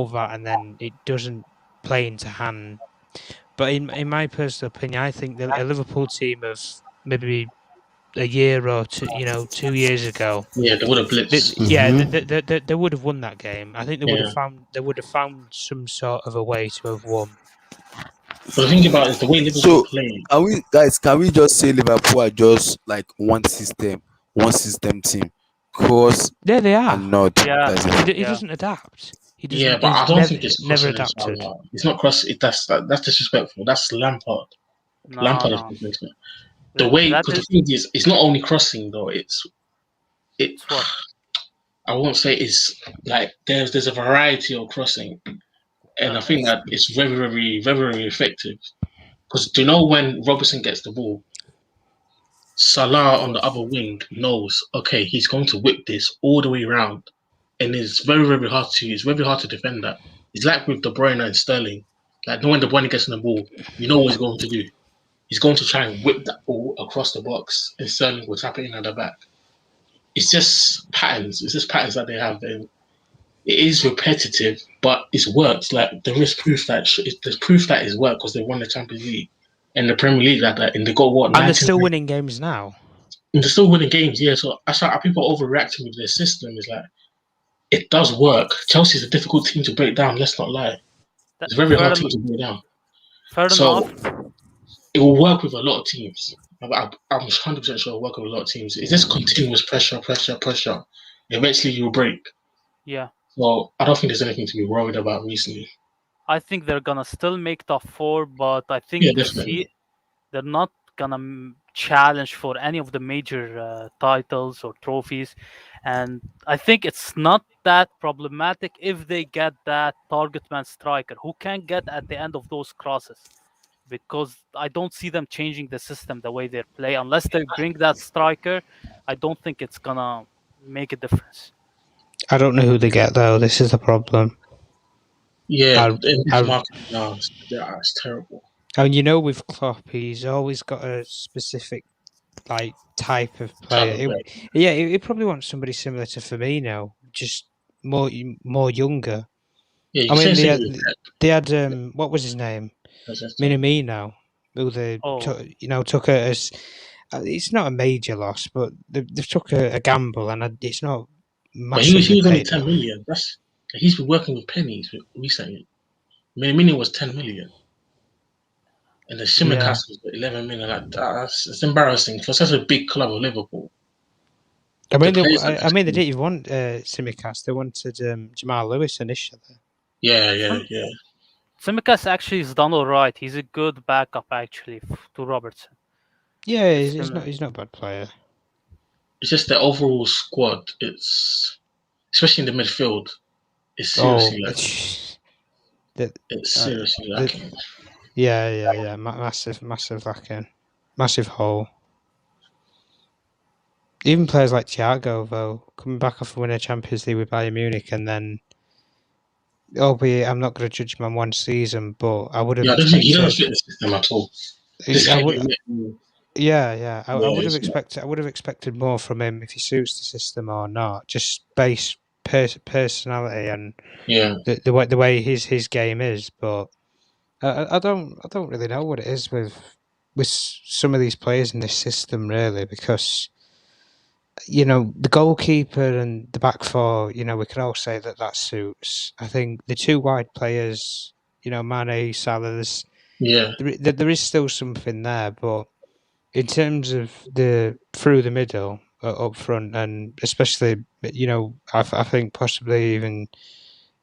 that, and then it doesn't play into hand. But in my personal opinion, I think that a Liverpool team of maybe a year or 2 years ago, they would have blitzed. They would have won that game. I think they would have found some sort of a way to have won. But the thing about it is the way Liverpool So play. can we just say Liverpool are just like one system team, cross There they and are. not. Yeah, That's He, it. he yeah. doesn't adapt. He Yeah, doesn't. but I He's don't never think it's never crossing as adapted. well. It's not cross. That's disrespectful. That's Lampard. No, Lampard is no. replacement. The way That because the is thing is, it's not only crossing though. It. it's what. I won't say it's like there's a variety of crossing, and I think It's that it's very effective. Because do you know when Robertson gets the ball, Salah of on the course. other wing knows, okay, he's going to whip this all the way around, and it's very hard to defend that. It's like with De Bruyne and Sterling, like when De Bruyne gets in the ball, you know what he's going to do. He's going to try and whip that ball across the box, and Sterling will tap it in at the back. It's just patterns. It's just patterns that they have, and it is repetitive, but it's worked. Like there's proof that it's worked because they won the Champions League and the Premier League like that, and they got what And they're 19. still winning games now. And they're still winning games. Yeah, so I saw people overreacting with their system. Is like it does work. Chelsea's a difficult team to break down. Let's not lie. It's a very Fair, hard team to break down. fair So enough. it will work with a lot of teams. I'm 100% sure it'll work with a lot of teams. It's just continuous pressure. Eventually, you'll break. Yeah. So I don't think there's anything to be worried about recently. I think they're gonna still make top four, but I Yeah, think definitely. they're not gonna challenge for any of the major titles or trophies, and I think it's not that problematic if they get that target man striker who can get at the end of those crosses, because I don't see them changing the system the way they play unless they bring that striker. I don't think it's gonna make a difference. I don't know who they get though. This is the problem. Yeah, I, in this I, market now, it's terrible. and you know, with Klopp, he's always got a specific like type of Type player. of play. Yeah, he probably wants somebody similar to Firmino, just more younger. Yeah, you I can say mean, the they same had with Pep. they had what was his name? Minamino, who they Oh, took it as it's not a major loss, but they've took a gamble, and it's not But he massively was only paid 10 off. million. He's been working with pennies recently. Minimini was 10 million, and the Yeah, Shimmercast was 11 million. Like that's it's embarrassing for such a big club of Liverpool. I The mean, players are I just mean, they didn't even want Simicast. They wanted Jamal Lewis initially. Sim- yeah. Tsimikas actually has done all right. He's a good backup actually to Robertson. Yeah, It's he's not a bad player. It's just the overall squad. It's especially in the midfield. It's Oh, seriously lacking. the, It's uh, seriously the lacking. yeah, massive lacking, massive hole. Even players like Thiago, though, coming back off a winner Champions League with Bayern Munich, and then, albeit I'm not going to judge him on one season, but I would have Yeah, I don't think he doesn't expected. fit the system at all. This I heavy would, metal. I Yeah, would have it's not. expected. I would have expected more from him if he suits the system or not. Just base personality and Yeah, the way his game is, but I don't really know what it is with some of these players in this system really, because the goalkeeper and the back four, we can all say that suits. I think the two wide players, Mane, Salah, yeah, there is still something there, but in terms of the through the middle, up front, and especially, I think possibly even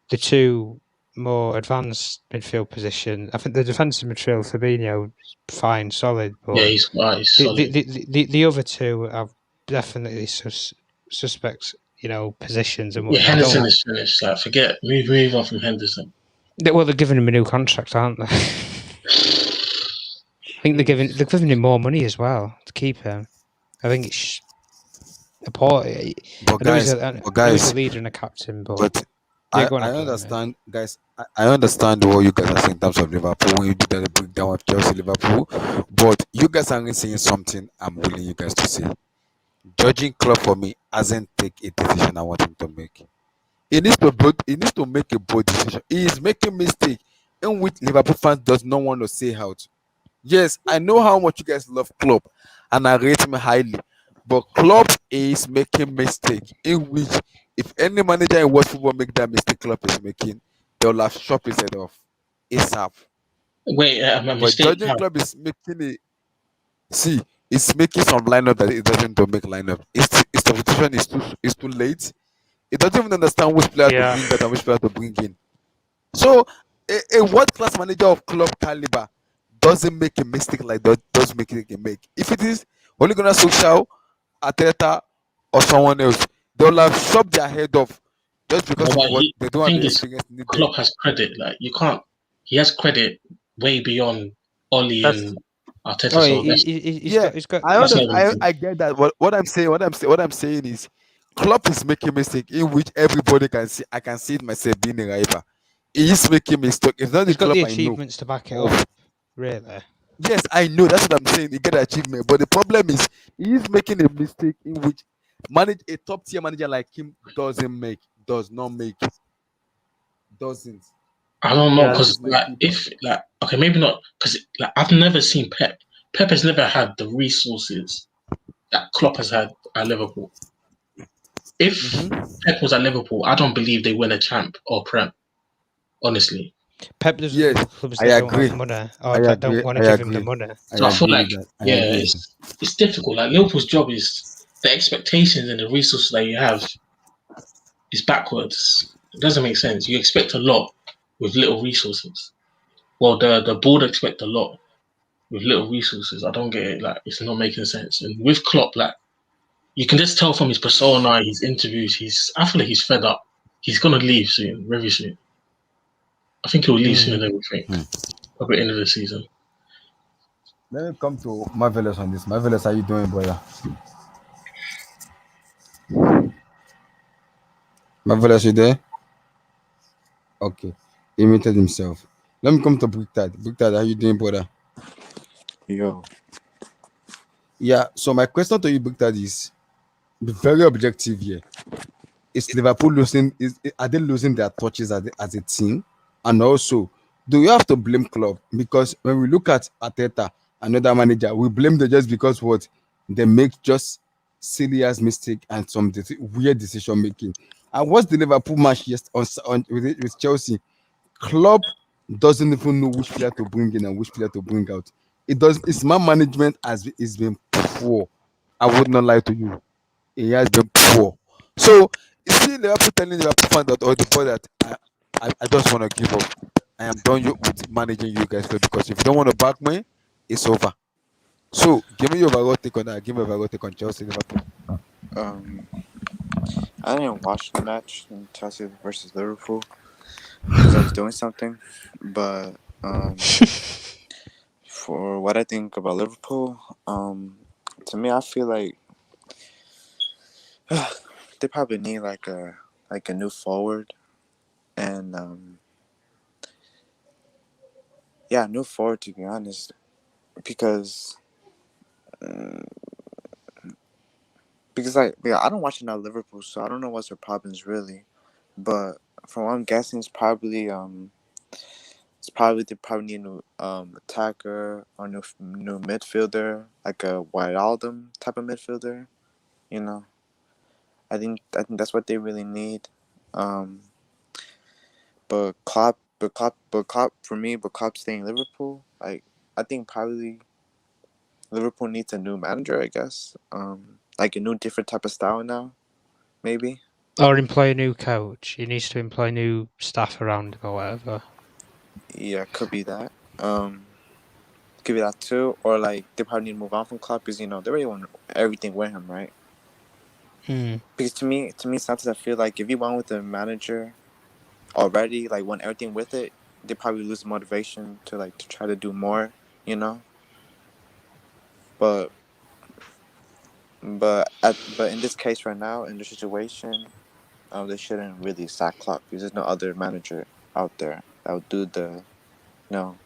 the two more advanced midfield position. I think the defensive midfield, Fabinho, fine, solid, yeah. but He's the solid. the, the other two are definitely suspects, positions, and Yeah, I don't. Henderson is finished. Like, move on from Henderson. Well, they're giving him a new contract, aren't they? I think jeez. they're giving him more money as well to keep him. I think it's appalling. But I but know he's a guys, leader and a captain, but but yeah, go on, I Abdullah. understand, guys. I understand what you guys are saying in terms of Liverpool when you do that breakdown of Chelsea Liverpool, but you guys aren't saying something I'm willing you guys to say. Judging club for me hasn't take a decision I want him to make. He needs to make a bold decision. He is making mistake in which Liverpool fans does not want to say out. Yes, I know how much you guys love Klopp and I rate him highly, but Klopp is making mistake in which if any manager in world football make that mistake Klopp is making, they'll have shot his head off ASAP. Wait, am I But mistaken? Jurgen Klopp is making it. See, it's making some lineup that it doesn't to make lineup. Its substitution is too late. It doesn't even understand which player to Yeah, bring out and which player to bring in. So a world class manager of club caliber doesn't make a mistake like that. Does make it a make. If it is Ole Gunnar Solskjaer, Ateta, or someone else, they'll have shoved their head off just No, because of but what they the don't have thing the is, experience needed. Klopp has credit. Like you can't. He has credit way beyond Oli that's and Arteta. Oh, So Yeah, he's got I that's understand. not credit. really I, true. I get that. What I'm saying is, Klopp is making mistake in which everybody can see. I can see it myself being a rival. He is making mistake. It's not the He's got Klopp the I know. achievements to back it Of up. Really. yes, I know. That's what I'm saying. He get the achievement, but the problem is he is making a mistake in which manage a top tier manager like him does not make, doesn't. I don't know yeah. That because is my like key point. if like okay maybe not because like I've never seen Pep. Pep has never had the resources that Klopp has had at Liverpool. If Mm-hmm. Pep was at Liverpool, I don't believe they win a champ or prem. Honestly, Pep doesn't Yes, love clubs I that don't have agree. money I or that don't agree. want I to give him the agree. money. I so I feel agree with like that. I yeah, agree with that. it's difficult. Like Liverpool's job is the expectations and the resources that you have is backwards. It doesn't make sense. You expect a lot with little resources. Well, the board expect a lot with little resources. I don't get it. Like it's not making sense. And with Klopp, like you can just tell from his persona, his interviews. I feel like he's fed up. He's gonna leave soon, very soon. I think he'll leave sooner Mm. than we think. Hmm. Probably end of the season. Let me come to Marvelous on this. Marvelous, how you doing, brother? Marvelous, you there? Okay. He muted himself. Let me come to Bricktad. Bricktad, how you doing, brother? Yo, Yeah, so my question to you, Bricktad, is be very objective here. Is Liverpool losing? Are they losing their touches as a team? And also, do you have to blame club? Because when we look at Ateta, another manager, we blame them just because what they make just silly as mistake and some weird decision making. And what's the Liverpool match with Chelsea? Club doesn't even know which player to bring in and which player to bring out. It does. Its man management has is been poor. I would not lie to you. He has been poor. So you see Liverpool telling Liverpool fan that or the boy that I just want to give up. I am done with managing you guys because if you don't want to back me, it's over. So give me your overall take on that. Give me your overall take on Chelsea Liverpool. um, I didn't watch the match in Chelsea versus Liverpool because I was doing something. But for what I think about Liverpool, to me, I feel like they probably need like a new forward and yeah, new forward to be honest, because um, like yeah, I don't watch enough Liverpool, so I don't know what's their problems really. But from what I'm guessing, they probably need a new attacker or new midfielder, like a Wijnaldum type of midfielder. You know, I think that's what they really need. Um, but Klopp staying in Liverpool, like I think probably Liverpool needs a new manager. I guess, like a new different type of style now, maybe. Or employ a new coach. He needs to employ new staff around him or whatever. Yeah, could be that. Give it that too, or like they probably need to move on from Klopp because they already want everything with him, right? Mm. Because to me, sometimes I feel like if you went with a manager already, like want everything with it, they probably lose motivation to try to do more, you know. But but in this case right now, in the situation, they shouldn't really sack Klopp because there's no other manager out there that would do no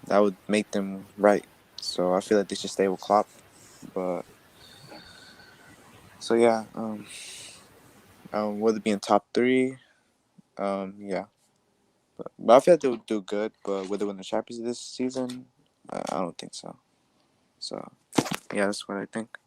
that would make them right. So I feel like they should stay with Klopp. But so yeah, will it be in top three? Yeah, but I feel like they would do good. But will they win the Champions League this season? I don't think so. So yeah, that's what I think.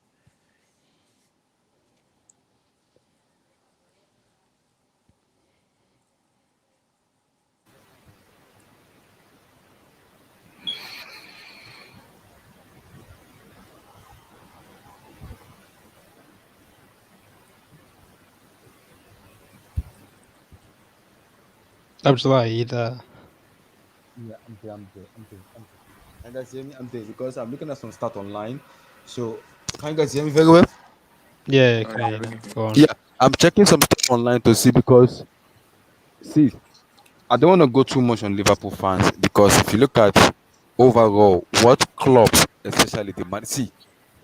Abdullah, you there? Yeah, I'm there. I'm there. I'm there. I'm there. And guys hear me? I'm there because I'm looking at some start online. So can you guys hear me very well? Yeah, I Oh can yeah, hear you we can now. hear Go on. Yeah, I'm checking some stuff online to see because see, I don't want to go too much on Liverpool fans because if you look at overall what clubs, especially the man, see,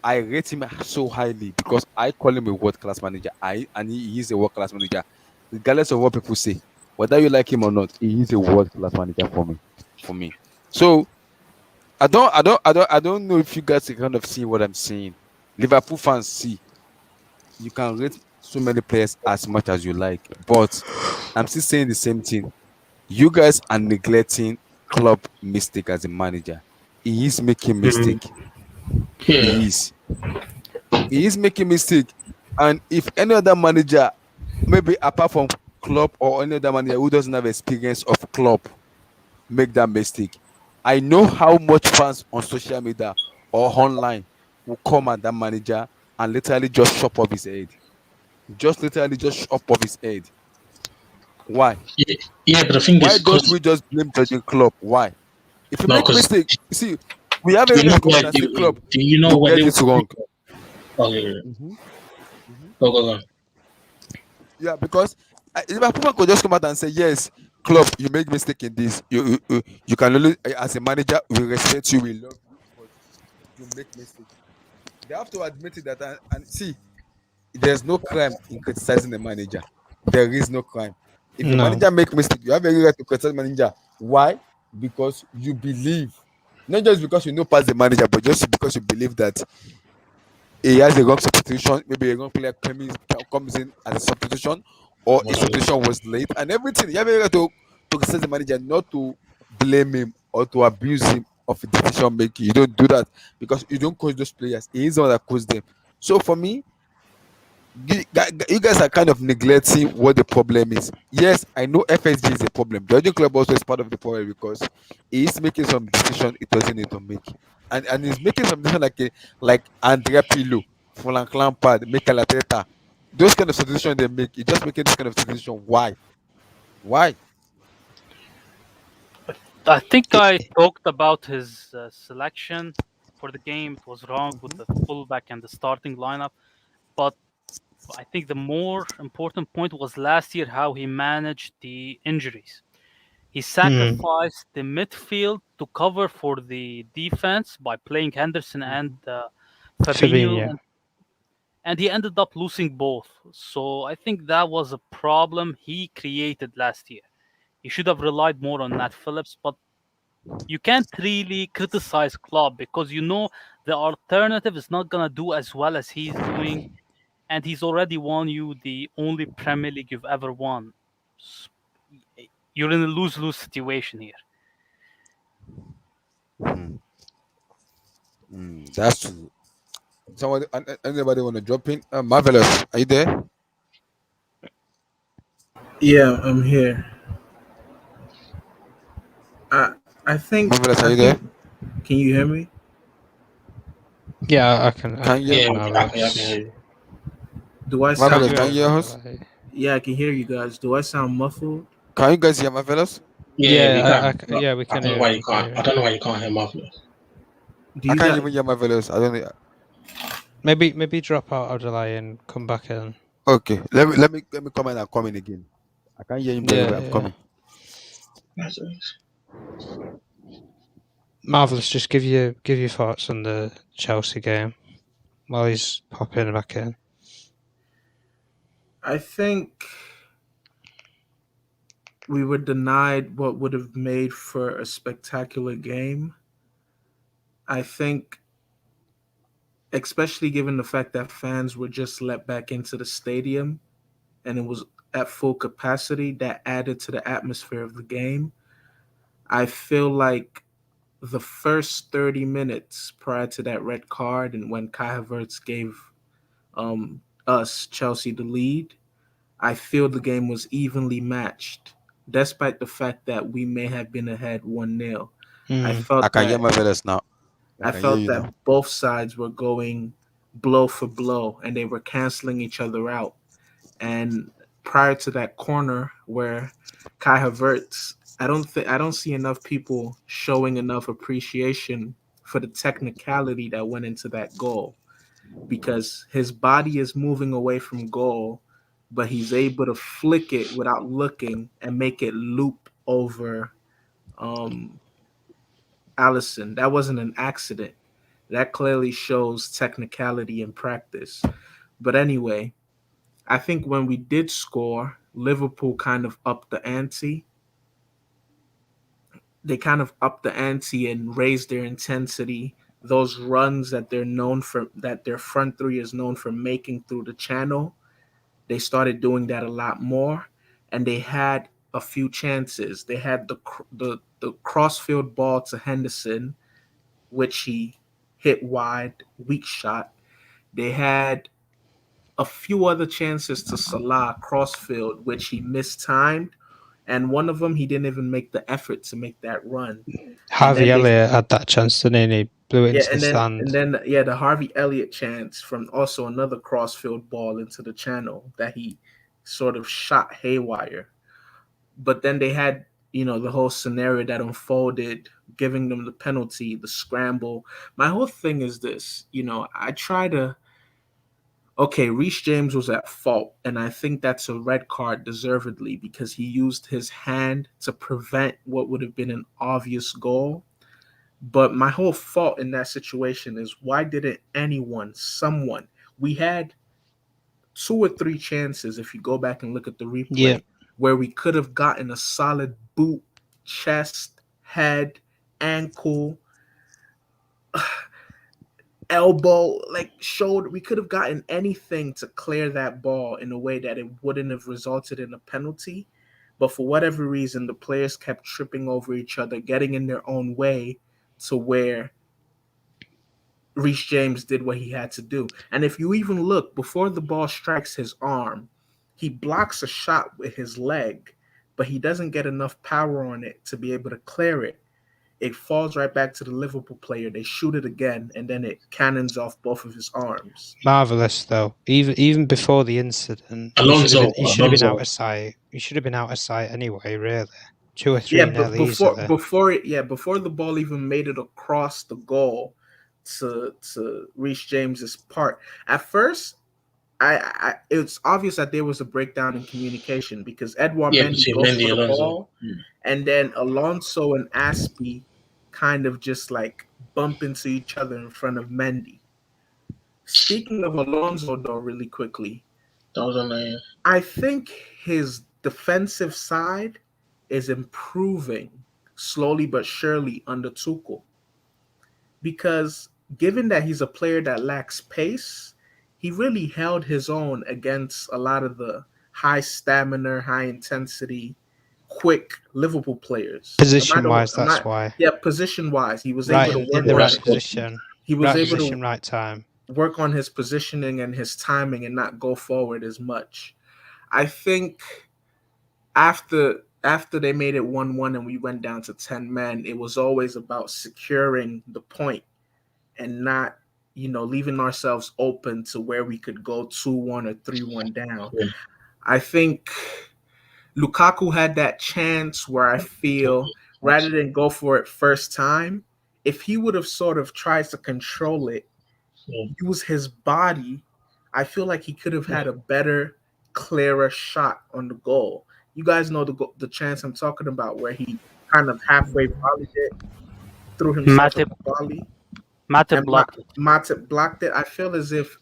I rate him so highly because I call him a world class manager. He is a world class manager, regardless of what people say. Whether you like him or not, he is a world class manager for me. For me, so I don't know if you guys can kind of see what I'm saying. Liverpool fans see you can rate so many players as much as you like, but I'm still saying the same thing. You guys are neglecting club mistake as a manager. He is making Mm. mistake. Yeah. He is. He is making mistake. And if any other manager, maybe apart from club or any other manager who doesn't have experience of club, make that mistake, I know how much fans on social media or online will come at that manager and literally just chop off his head. Just literally just chop off his head. Why? Yeah, yeah, but the thing Why is, don't because we just blame Jurgen Klopp? Why? If you no, make because mistake, see, we have do you every right know to come where out and say, Klopp, do you know you where get this Liverpool? wrong. Oh yeah, yeah. Hmm. Hmm. Go go go. Yeah, because Liverpool could just come out and say, yes, Klopp, you make mistake in this. You can only, as a manager, we respect you, we love you, but you make mistake. They have to admit it that, and see, there's no crime in criticizing the manager. There is no crime. If a No. manager make mistake, you have every right to criticize manager. Why? Because you believe, not just because you know past the manager, but just because you believe that he has a wrong substitution, maybe a wrong player comes in as a substitution, or a substitution was late, and everything. You have every right to criticize the manager, not to blame him or to abuse him of a decision making. You don't do that because you don't coach those players. He is the one that coach them. So for me, you guys are kind of neglecting what the problem is. Yes, I know FSG is a problem. Judging Club also is part of the problem because he is making some decision it doesn't need to make, and he's making some decision like Andrea Pirlo, Frank Lampard, Mikel Arteta. Those kind of decisions they make, he's just making this kind of decision. Why? Why? I think Eh, I talked about his selection for the game. It was wrong with mhm, the fullback and the starting lineup. But I think the more important point was last year how he managed the injuries. He Hmm. sacrificed the midfield to cover for the defense by playing Henderson and mhm. Fabinho, Fabinho. and he ended up losing both. So I think that was a problem he created last year. He should have relied more on Nat Phillips, but you can't really criticize Klopp because you know the alternative is not gonna do as well as he's doing, and he's already won you the only Premier League you've ever won. S- You're in a lose-lose situation here. Mm, that's true. Someone, anybody want to drop in? Marvelous, are you there? Yeah, I'm here. I Marvelous, are you think. there? Can you hear me? Yeah, I Can can hear you, Yeah, you, I can hear Marvelous. you. Do I How sound do Marvelous? you Can hear you muffled? us, hear us? Abdullah? Yeah, I can hear you guys. Do I sound muffled? Can you guys hear Marvelous? Yeah, we Yeah, can. But yeah, we I can don't know hear why him. you We can can't. hear I him. don't know why you can't hear Marvelous. Do I you can't got? even hear Marvelous. I don't. Maybe drop out Abdullah and come back in. Okay, let me come in and come in again. I can't hear him very Yeah, well. I'm yeah. coming. Marvelous. Just give your thoughts on the Chelsea game while he's popping back in. I think we were denied what would have made for a spectacular game. I think, especially given the fact that fans were just let back into the stadium and it was at full capacity, that added to the atmosphere of the game. I feel like the first 30 minutes prior to that red card and when Kai Havertz gave us, Chelsea, the lead, I feel the game was evenly matched, despite the fact that we may have been ahead 1-0. I Mm. I felt can hear that Marvelous now. I I can hear felt you that now. both sides were going blow for blow and they were canceling each other out. And prior to that corner where Kai Havertz, I don't see enough people showing enough appreciation for the technicality that went into that goal, because his body is moving away from goal, but he's able to flick it without looking and make it loop over um Allison. That wasn't an accident. That clearly shows technicality in practice. But anyway, I think when we did score, Liverpool kind of upped the ante. They kind of upped the ante and raised their intensity. Those runs that they're known for, that their front three is known for making through the channel, they started doing that a lot more, and they had a few chances. They had the crossfield ball to Henderson, which he hit wide, weak shot. They had a few other chances to Salah crossfield, which he mistimed, and one of them he didn't even make the effort to make that run. And Harvey then they Elliott had that chance, didn't he? And he blew it yeah, into the stand. the Harvey Elliott chance from also another crossfield ball into the channel that he sort of shot haywire. But then they had, the whole scenario that unfolded, giving them the penalty, the scramble. My whole thing is this, I try to okay, Reece James was at fault, and I think that's a red card deservedly because he used his hand to prevent what would have been an obvious goal. But my whole fault in that situation is why didn't someone, we had two or three chances, if you go back and look at the Yeah. replay, where we could have gotten a solid boot, chest, head, ankle, elbow, like shoulder. We could have gotten anything to clear that ball in a way that it wouldn't have resulted in a penalty. But for whatever reason, the players kept tripping over each other, getting in their own way to where Reece James did what he had to do. And if you even look, before the ball strikes his arm, he blocks a shot with his leg, but he doesn't get enough power on it to be able to clear it. It falls right back to the Liverpool player. They shoot it again, and then it cannons off both of his arms. Marvelous though. Even before the incident, he should have been out of sight. He should have been out of sight anyway. Really, 2 or 3 Yeah, nil but before easily. before the ball even made it across the goal to reach James's part. At first, it's obvious that there was a breakdown in communication because Edouard Yeah, Mendy between goes Mendy for and the Alonso. ball, and then Alonso and Aspie kind of just like bump into each other in front of Mendy. Speaking of Alonso, though, really quickly, That was on there. I think his defensive side is improving slowly but surely under Tuchel, because given that he's a player that lacks pace, he really held his own against a lot of the high stamina, high intensity, quick Liverpool players. Position wise, that's why. Yeah, position wise, he was Right able to in work the on right it. position. He was Right able position, to right time. work on his positioning and his timing and not go forward as much. I think after they made it 1-1 and we went down to 10 men, it was always about securing the point and not, leaving ourselves open to where we could go 2-1 or 3-1 down. Yeah. I think Lukaku had that chance where I feel rather than go for it first time, if he would have sort of tried to control it, use his body, I feel like he could have had a better, clearer shot on the goal. You guys know the chance I'm talking about where he kind of halfway volleyed it, threw himself in Matip, the volley, Matip and blocked it. Matip blocked it. I feel as if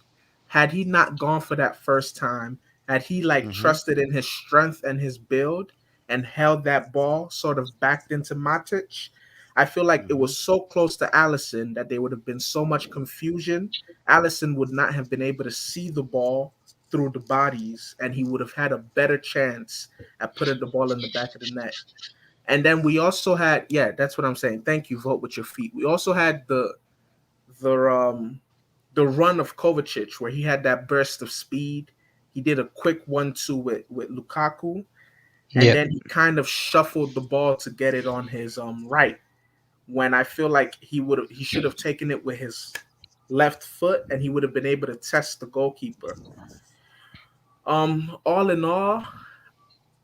had he not gone for that first time, had he trusted in his strength and his build and held that ball sort of backed into Matic, I feel like it was so close to Allison that there would have been so much confusion. Allison would not have been able to see the ball through the bodies, and he would have had a better chance at putting the ball in the back of the net. And then we also had, yeah, that's what I'm saying. Thank you, vote with your feet. We also had the the run of Kovacic where he had that burst of speed. He did a quick 1-2 with Lukaku, and then he kind of shuffled the ball to get it on his right. When I feel like he should have taken it with his left foot, and he would have been able to test the goalkeeper. All in all,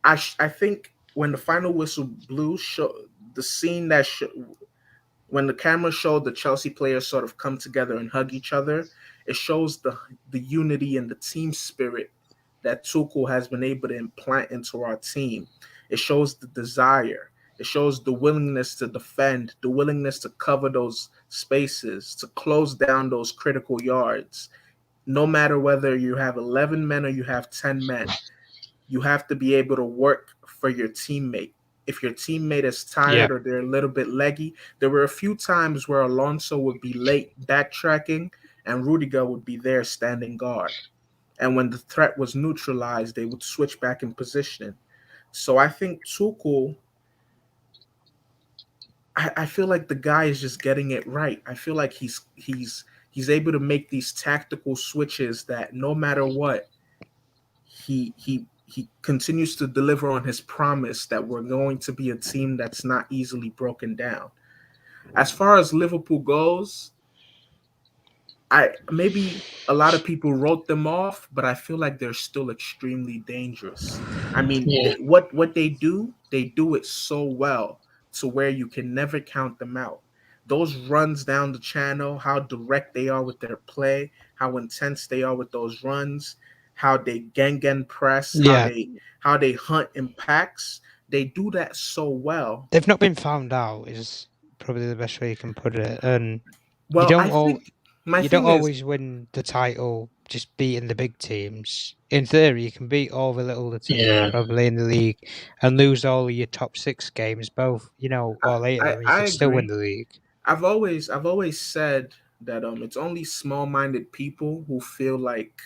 I think when the final whistle blew, the scene when the camera showed the Chelsea players sort of come together and hug each other, it shows the unity and the team spirit that Tuchel has been able to implant into our team. It shows the desire. It shows the willingness to defend, the willingness to cover those spaces, to close down those critical yards. No matter whether you have 11 men or you have 10 men, you have to be able to work for your teammate. If your teammate is Yeah. tired or they're a little bit leggy, there were a few times where Alonso would be late backtracking and Rudiger would be there standing guard. And when the threat was neutralized, they would switch back in position. So I think Tuchel, I feel like the guy is just getting it right. I feel like he's able to make these tactical switches that no matter what, he continues to deliver on his promise that we're going to be a team that's not easily broken down. As far as Liverpool goes, I maybe a lot of people wrote them off, but I feel like they're still extremely dangerous. I mean, Yeah, what they do it so well to where you can never count them out. Those runs down the channel, how direct they are with their play, how intense they are with those runs, how they gang press, Yeah. how they hunt in packs. They do that so well. They've not been found out is probably the best way you can put it. And you Well, I don't all think my you don't thing is always win the title just beating the big teams. In theory, you can beat all the little teams yeah. probably in the league and lose all of your top six games, both all eight of them. You I could still win agree. the league. I've always said that it's only small-minded people who feel like,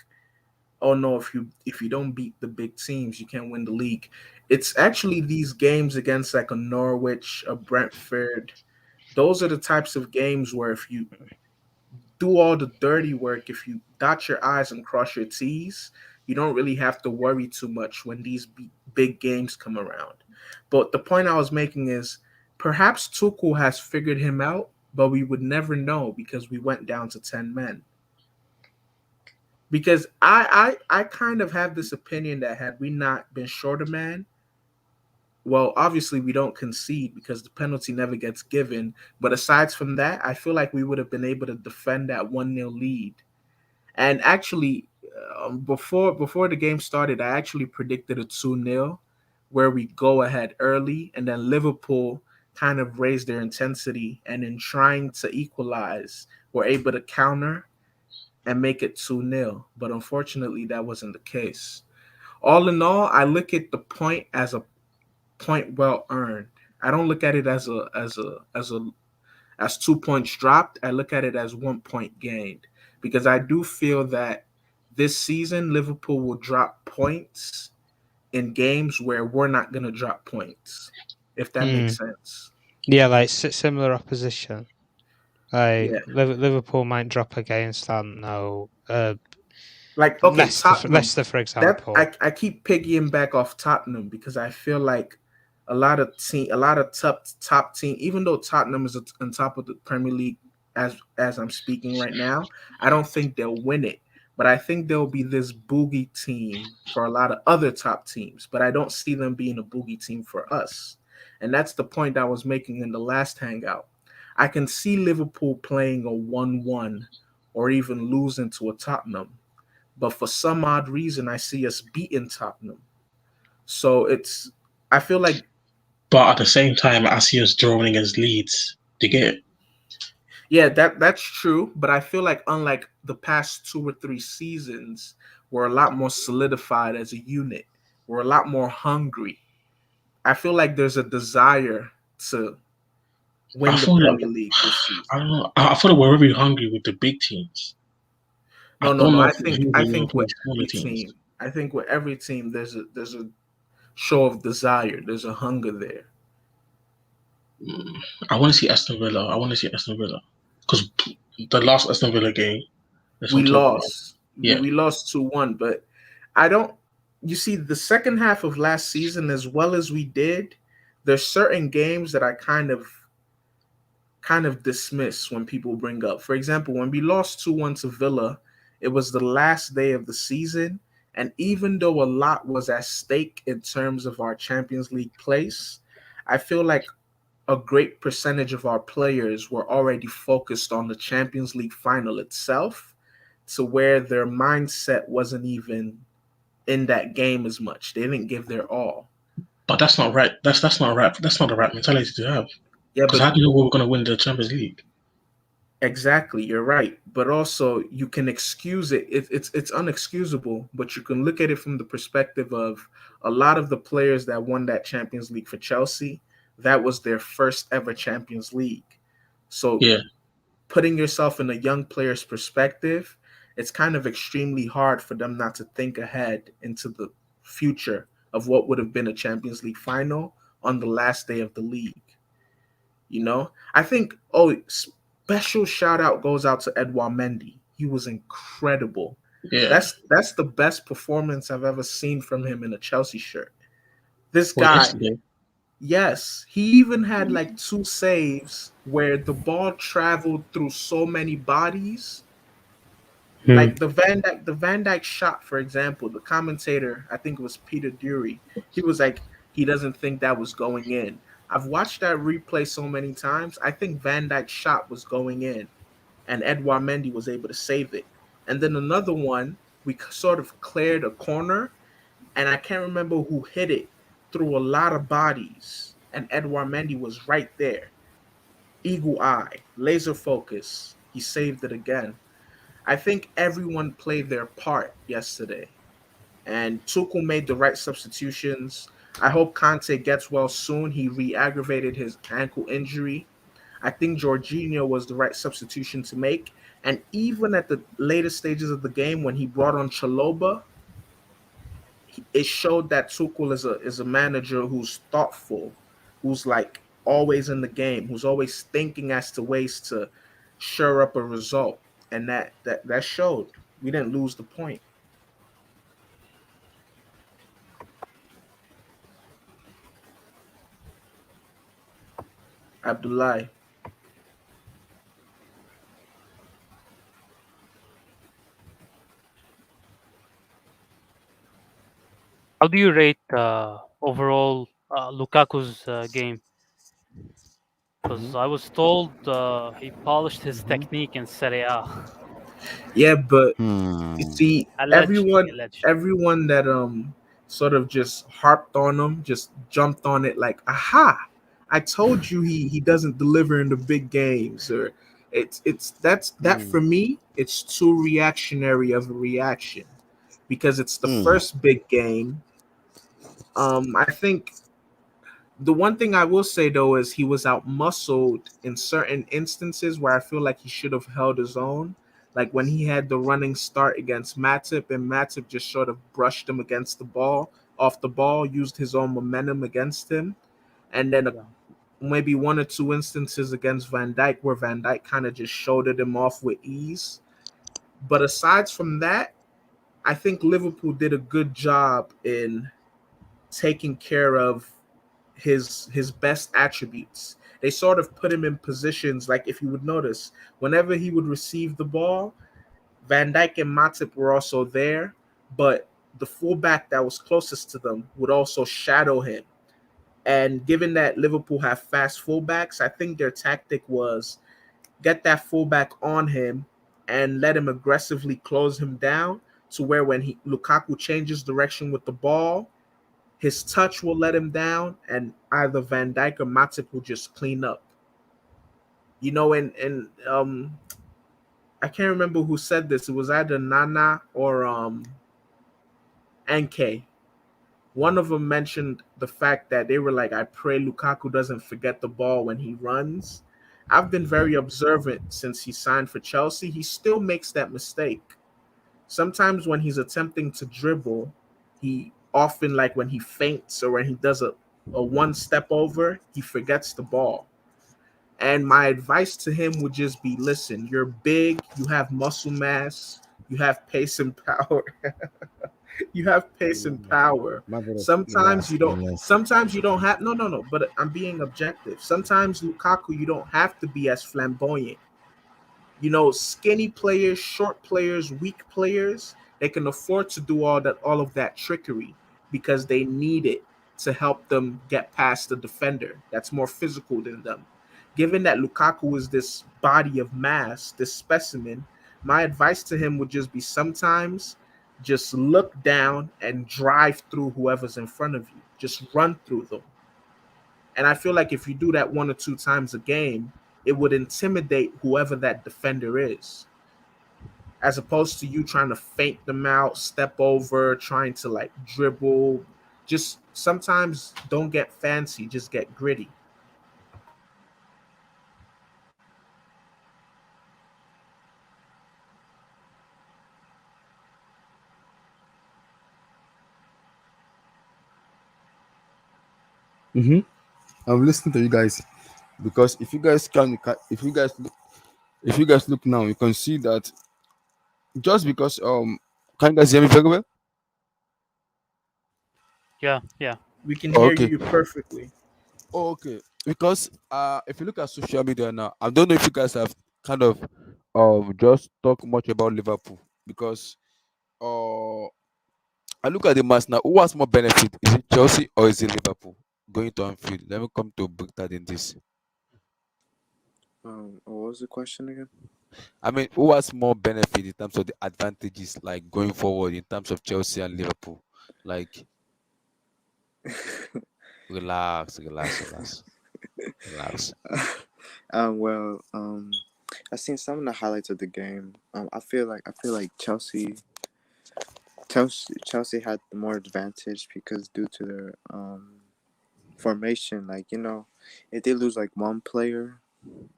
oh no, if you don't beat the big teams you can't win the league. It's actually these games against like a Norwich, a Brentford. Those are the types of games where if you do all the dirty work, if you dot your I's and cross your T's, you don't really have to worry too much when these big games come around. But the point I was making is perhaps Tuchel has figured him out, but we would never know because we went down to 10 men. Because I kind of have this opinion that had we not been short a man, well, obviously we don't concede because the penalty never gets given. But aside from that, I feel like we would have been able to defend that 1-0 lead. And actually, before the game started, I actually predicted a 2-0 where we go ahead early and then Liverpool kind of raised their intensity and in trying to equalize, were able to counter and make it 2-0. But unfortunately, that wasn't the case. All in all, I look at the point as a point well earned. I don't look at it as 2 points dropped. I look at it as 1 point gained because I do feel that this season Liverpool will drop points in games where we're not going to drop points, if that Mm. makes sense. Yeah, like similar opposition. Like Yeah. Liverpool might drop against, I don't know, Like, okay, Leicester, Tottenham. Leicester, for That example. I keep piggying back off Tottenham because I feel like a lot of top team, even though Tottenham is on top of the Premier League as I'm speaking right now, I don't think they'll win it. But I think there'll be this boogie team for a lot of other top teams. But I don't see them being a boogie team for us. And that's the point I was making in the last hangout. I can see Liverpool playing a 1-1 or even losing to a Tottenham, but for some odd reason, I see us beating Tottenham. So I feel like, But at the same time, I see us drawing against Leeds. Do you get it? yeah, that's true. But I feel like unlike the past 2 or 3 seasons, we're a lot more solidified as a unit. We're a lot more hungry. I feel like there's a desire to I win the feel like Premier League this I season. don't know. I feel like we're very hungry with the big teams. I No, no, don't no. know I if we're think hungry I enough think with with the smaller every teams. team, there's a show of desire. There's a hunger there. Mm, I want to see Aston Villa. I want to see Aston Villa because the last Aston Villa game, that's what We I'm talking about. lost. Yeah, We lost 2-1, but I don't you see the second half of last season as well as we did, there's certain games that I kind of dismiss when people bring up. For example, when we lost 2-1 to Villa, it was the last day of the season And even though a lot was at stake in terms of our Champions League place, I feel like a great percentage of our players were already focused on the Champions League final itself, to where their mindset wasn't even in that game as much. They didn't give their all. But that's not right. That's not right. That's not the right mentality to have. Yeah, Because but how do you know we're going to win the Champions League? exactly, you're right. But also, you can excuse it. It's unexcusable. But you can look at it from the perspective of a lot of the players that won that Champions League for Chelsea. That was their first ever Champions League. So Yeah, putting yourself in a young player's perspective, it's kind of extremely hard for them not to think ahead into the future of what would have been a Champions League final on the last day of the league. I think, special shout out goes out to Edouard Mendy. He was incredible. yeah. That's the best performance I've ever seen from him in a Chelsea shirt. This Well, guy, yesterday. yes, he even had like two saves where the ball traveled through so many bodies. Hmm. Like the Van Dyke shot, for example, the commentator, I think it was Peter Dury, he was like, he doesn't think that was going in. I've watched that replay so many times. I think Van Dyke's shot was going in, and Edouard Mendy was able to save it. And then another one, we sort of cleared a corner, and I can't remember who hit it through a lot of bodies, and Edouard Mendy was right there, eagle eye, laser focus. He saved it again. I think everyone played their part yesterday, and Tuchel made the right substitutions. I hope Conte gets well soon. He re-aggravated his ankle injury. I think Jorginho was the right substitution to make. And even at the later stages of the game, when he brought on Chaloba, it showed that Tuchel is a manager who's thoughtful, who's like always in the game, who's always thinking as to ways to shore up a result, and that showed. We didn't lose the point. Abdullahi. How do you rate overall Lukaku's game? Because I was told he polished his technique in Serie A. Yeah, but you Hmm. see, Allegedly, allegedly. everyone that sort of just harped on him, just jumped on it like, aha, I told you he doesn't deliver in the big games, or that Hmm. for me, it's too reactionary of a reaction, because it's the Hmm. first big game. I think the one thing I will say though is he was out muscled in certain instances where I feel like he should have held his own. Like when he had the running start against Matip, and Matip just sort of brushed him against the ball, off the ball, used his own momentum against him. And then Yeah. maybe one or two instances against Van Dijk where Van Dijk kind of just shouldered him off with ease. But aside from that, I think Liverpool did a good job in taking care of his best attributes. They sort of put him in positions like, if you would notice, whenever he would receive the ball, Van Dijk and Matip were also there, but the fullback that was closest to them would also shadow him. And given that Liverpool have fast fullbacks, I think their tactic was get that fullback on him and let him aggressively close him down, to where when he Lukaku changes direction with the ball, his touch will let him down, and either Van Dijk or Matip will just clean up. And I can't remember who said this. It was either Nana or NK. One of them mentioned the fact that they were like, I pray Lukaku doesn't forget the ball when he runs. I've been very observant since he signed for Chelsea. He still makes that mistake. Sometimes when he's attempting to dribble, he often, like when he feints or when he does a one step over, he forgets the ball. And my advice to him would just be, listen, you're big, you have muscle mass, you have pace and power. You have pace and power. Marvelous. Sometimes Relax. you don't Relax. sometimes you don't have no, but I'm being objective. Sometimes Lukaku, you don't have to be as flamboyant. Skinny players, short players, weak players, They can afford to do all of that trickery because they need it to help them get past the defender that's more physical than them. Given that Lukaku is this body of mass, this specimen, my advice to him would just be sometimes just look down and drive through whoever's in front of you. Just run through them. And I feel like if you do that one or two times a game, it would intimidate whoever that defender is, as opposed to you trying to feint them out, step over, trying to like dribble. Just sometimes don't get fancy, just get gritty. Mm-hmm. I'm listening to you guys because if you guys look now, you can see that just because can you guys hear me very well? Yeah, yeah. We can Oh, hear okay. you perfectly. Oh, okay. Because if you look at social media now, I don't know if you guys have kind of just talk much about Liverpool because uh I look at the match now. Who has more benefit? Is it Chelsea or is it Liverpool going to Anfield? Let me come to break that in this. What was the question again? I mean, who has more benefit in terms of the advantages, like going forward in terms of Chelsea and Liverpool? Like, relax. Well, I seen some of the highlights of the game. I feel like Chelsea had the more advantage because due to their formation, like if they lose like one player,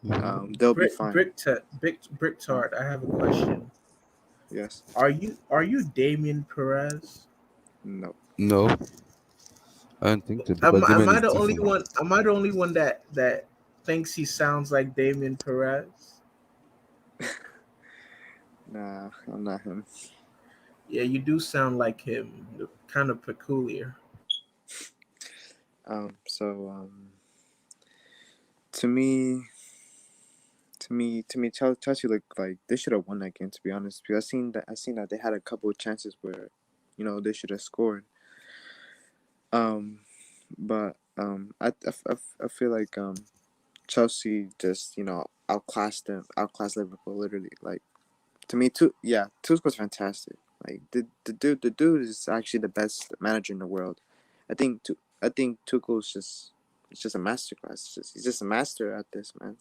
Mhm. they'll be fine. Brick Uh, Tart, I have a question. yes. Are you Damien Perez? No. No, I don't think so Am, because am Damien I is the only different. one? Am I the only one that thinks he sounds like Damien Perez? Nah, I'm not him. Yeah, you do sound like him. Kind of peculiar. So to me, Chelsea looked like they should have won that game. To be honest, because I seen that they had a couple of chances where, they should have scored. Um, but I feel like Chelsea just outclassed Liverpool literally. Like to me, Tuchel's fantastic. Like the dude is actually the best manager in the world. I think Tuchel's just it's just a masterclass. He's just a master at this, man.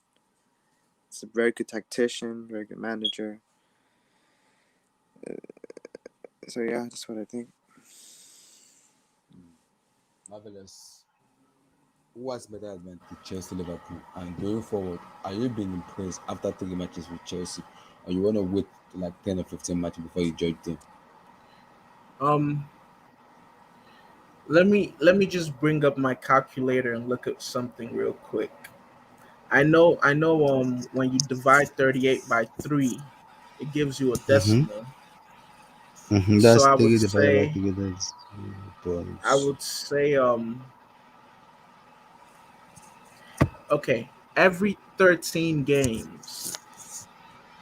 He's a very good tactician, very good manager. So yeah, that's what I think. Marvelous. Who has better advantage, Chelsea, Liverpool? And going forward, are you being impressed after 3 matches with Chelsea, or you want to wait like 10 or 15 matches before you judge them? Um, let me just bring up my calculator and look at something real quick. I know when you divide 38 by 3, it gives you a Mm-hmm. decimal. Mm-hmm. So That's I would three divided by say three. That's I points. would say okay, every 13 games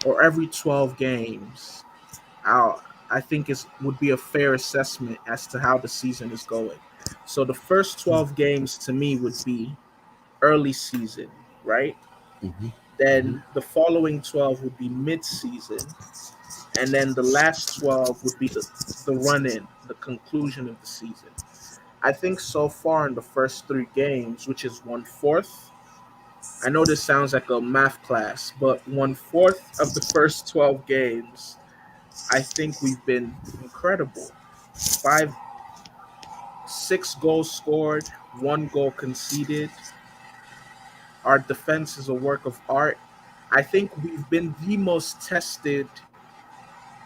or every 12 games, I think is would be a fair assessment as to how the season is going. So the first 12 games to me would be early season, right? Mm-hmm. Mm-hmm. Then the following 12 would be mid season, and then the last 12 would be the run in, the conclusion of the season. I think so far in the first three games, which is one fourth, I know this sounds like a math class, but one fourth of the first 12 games, I think we've been incredible. Five, 6 goals scored, 1 goal conceded. Our defense is a work of art. I think we've been the most tested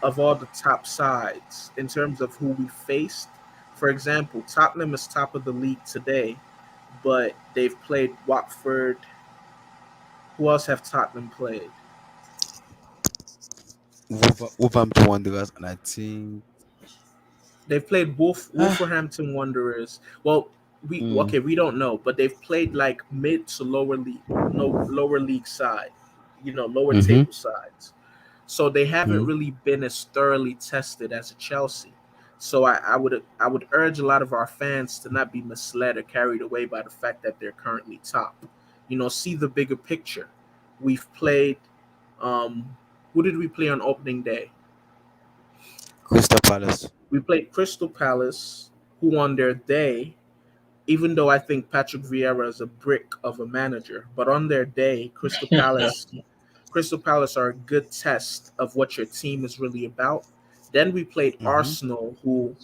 of all the top sides in terms of who we faced. For example, Tottenham is top of the league today, but they've played Watford. Who else have Tottenham played? Wolverhampton Wanderers, and I think. They've played Wolverhampton Wanderers. Well, we Mm, okay, we don't know, but they've played like mid to lower league, no lower league side, lower mm-hmm. table sides. So they haven't Mhm. really been as thoroughly tested as a Chelsea. So I would urge a lot of our fans to not be misled or carried away by the fact that they're currently top. See the bigger picture. We've played. Who did we play on opening day? Crystal Palace. We played Crystal Palace, who on their day, even though I think Patrick Vieira is a brick of a manager, but on their day, Crystal Palace are a good test of what your team is really about. Then we played Hmm. Arsenal, who,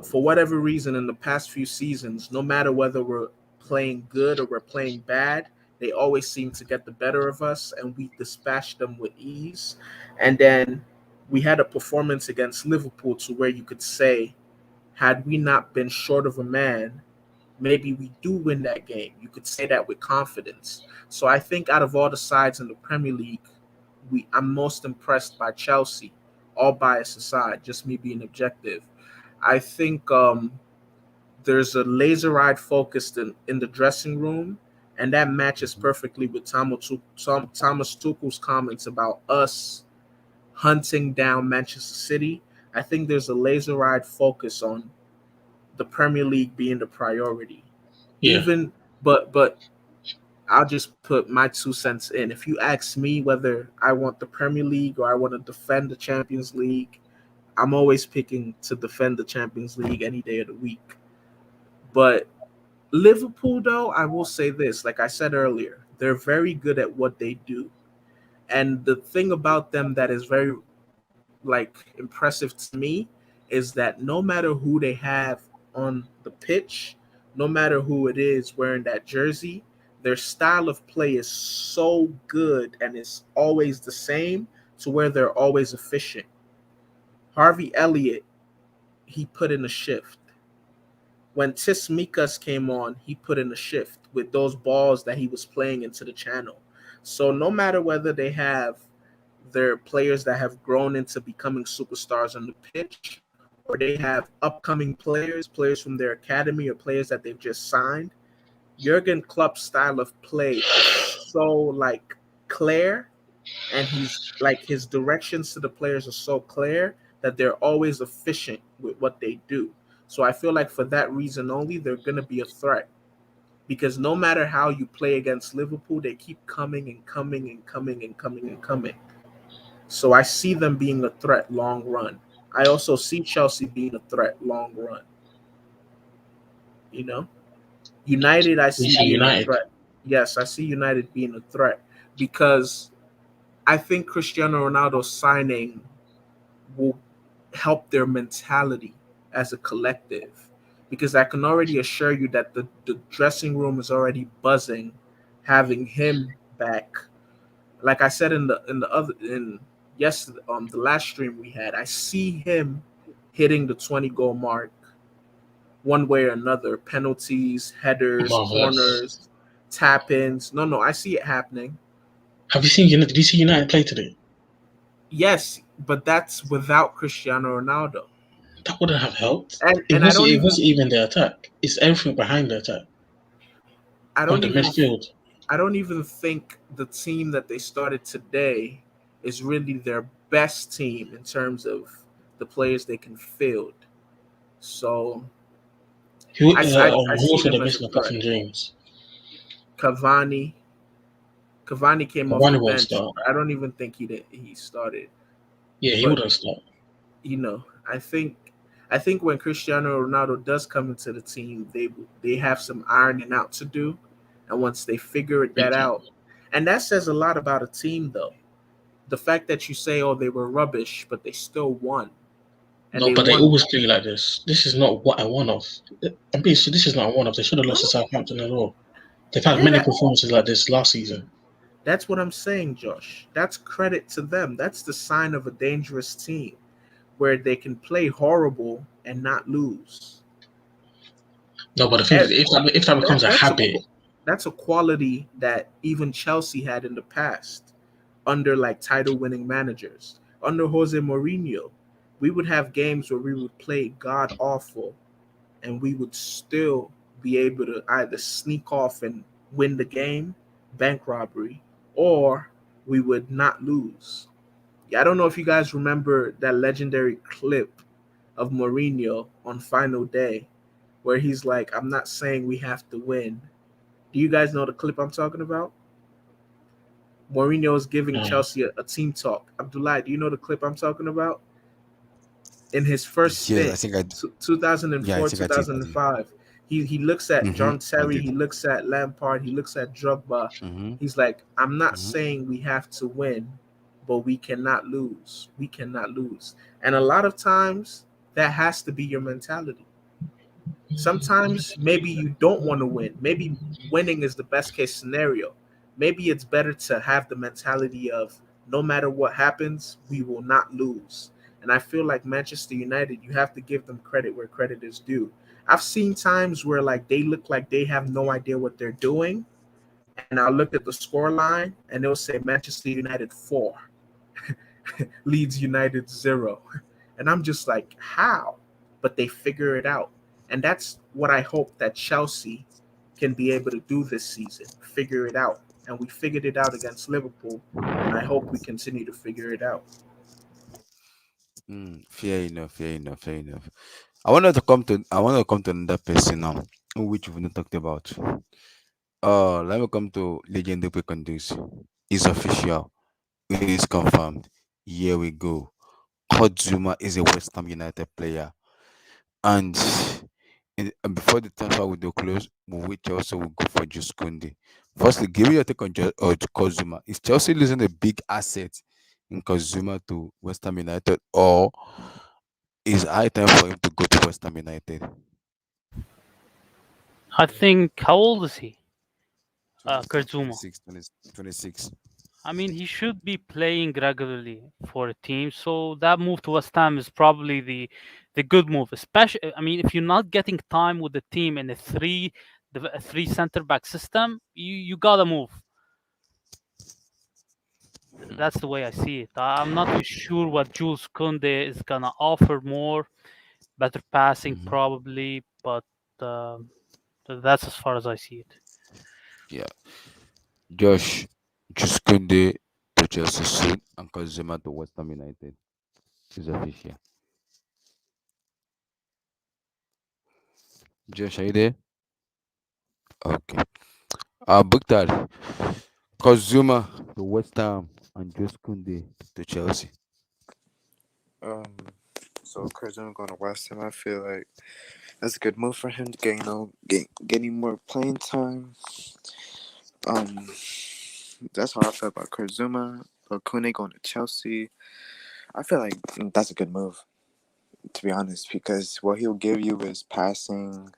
for whatever reason, in the past few seasons, no matter whether we're playing good or we're playing bad, they always seem to get the better of us, and we dispatched them with ease. And then we had a performance against Liverpool to where you could say, had we not been short of a man, maybe we do win that game. You could say that with confidence. So I think out of all the sides in the Premier League, I'm most impressed by Chelsea, all bias aside, just me being objective. I think there's a laser-eyed focus in the dressing room, and that matches perfectly with Thomas Tuchel's comments about us hunting down Manchester City. I think there's a laser-eyed focus on the Premier League being the priority. Yeah. Even but I'll just put my 2 cents in. If you ask me whether I want the Premier League or I want to defend the Champions League, I'm always picking to defend the Champions League any day of the week. But Liverpool, though, I will say this, like I said earlier, they're very good at what they do. And the thing about them that is very impressive to me is that no matter who they have on the pitch, no matter who it is wearing that jersey, their style of play is so good and it's always the same to where they're always efficient. Harvey Elliott, he put in a shift. When Tismikas came on, he put in a shift with those balls that he was playing into the channel. So no matter whether they have their players that have grown into becoming superstars on the pitch, or they have upcoming players from their academy, or players that they've just signed, Jurgen Klopp's style of play is so clear, and his directions to the players are so clear that they're always efficient with what they do. So I feel like for that reason only, they're going to be a threat because no matter how you play against Liverpool, they keep coming and coming and coming and coming and coming. So I see them being a threat long run. I also see Chelsea being a threat long run. You know, United I You see say being a United. threat. Yes, I see United being a threat because I think Cristiano Ronaldo's signing will help their mentality as a collective. Because I can already assure you that the dressing room is already buzzing having him back. Like I said in yesterday the last stream we had, I see him hitting the 20 goal mark one way or another. Penalties, headers, Marvelous. corners, tap ins. No, I see it happening. Have you seen United? Did you see United play today? Yes, but that's without Cristiano Ronaldo. That wouldn't have helped. And It and I wasn't. don't It even wasn't even the attack. It's everything behind the attack I on don't the even midfield. I don't even think the team that they started today is really their best team in terms of the players they can field. So I Who see else were they them as a missing apart threat. from James? Cavani Cavani came off the Cavani won't bench. start. I don't even think he started. Yeah, he But wouldn't start. I think when Cristiano Ronaldo does come into the team, they have some ironing out to do, and once they figure Big that time. out, and that says a lot about a team, though. The fact that you say, "Oh, they were rubbish," but they still won, and No, they but they won. always play like this. This is not what I want of. I'm being so. This is not a one of. They should have No, lost to no, Southampton as well. They've had yeah, many performances like this last season. that's what I'm saying, Josh. That's credit to them. That's the sign of a dangerous team where they can play horrible and not lose. No, but the thing is, And if that becomes that a that's a habit, that's a quality that even Chelsea had in the past under title winning managers. Under Jose Mourinho, we would have games where we would play god awful and we would still be able to either sneak off and win the game, bank robbery, or we would not lose. Yeah, I don't know if you guys remember that legendary clip of Mourinho on final day where he's like, "I'm not saying we have to win." Do you guys know the clip I'm talking about? Mourinho is giving Mm. Chelsea a team talk. Abdullah, do you know the clip I'm talking about? In his first Yes, I stint, think I. 2004, Yeah, I think I did. I did. 2005, he looks at John I Terry, did. he looks at Lampard, he looks at Drogba. Mm-hmm. He's like, I'm not Mm-hmm. saying we have to win, but we cannot lose. We cannot lose. And a lot of times, that has to be your mentality. Sometimes maybe you don't want to win. Maybe winning is the best case scenario. Maybe it's better to have the mentality of no matter what happens, we will not lose. And I feel like Manchester United, you have to give them credit where credit is due. I've seen times where like they look like they have no idea what they're doing, and I'll look at the score line and it'll say Manchester United 4, Leeds United 0. And I'm just like, how? But they figure it out. And that's what I hope that Chelsea can be able to do this season, figure it out. And we figured it out against Liverpool, and I hope we continue to figure it out. Fair enough. Fair enough. Fair enough. I want to come to another person now, which we've not talked about. Let me come to legendary conduce. It's official. It is confirmed. Here we go. Zouma is a West Ham United player, and before the transfer window close, we Chelsea will go for Jus Kunde. Firstly, give me your take on Kozuma. Is Chelsea losing a big asset in Kozuma to West Ham United, or is high time for him to go to West Ham United? I think, how old is he? 25, Kurzuma. 26, 20, 26. I mean, he should be playing regularly for a team. So that move to West Ham is probably the good move. Especially, I mean, if you're not getting time with the team in a three center back system, you gotta move. That's the way I see it. I'm not too sure what Jules Kunde is gonna offer more, better passing Mhm. probably, but um that's as far as I see it. Yeah, Josh, Juskunde to Chelsea soon and Kozuma to West Ham United is official. Josh, are you there? Okay. Bugdad, Kozuma to West Ham and Juskunde to Chelsea. Um, so Curzon going to West Ham, I feel like that's a good move for him to get getting more playing time. Um, that's how I feel about Kurzuma. But Kune going to Chelsea, I feel like that's a good move, to be honest, because what he'll give you is passing,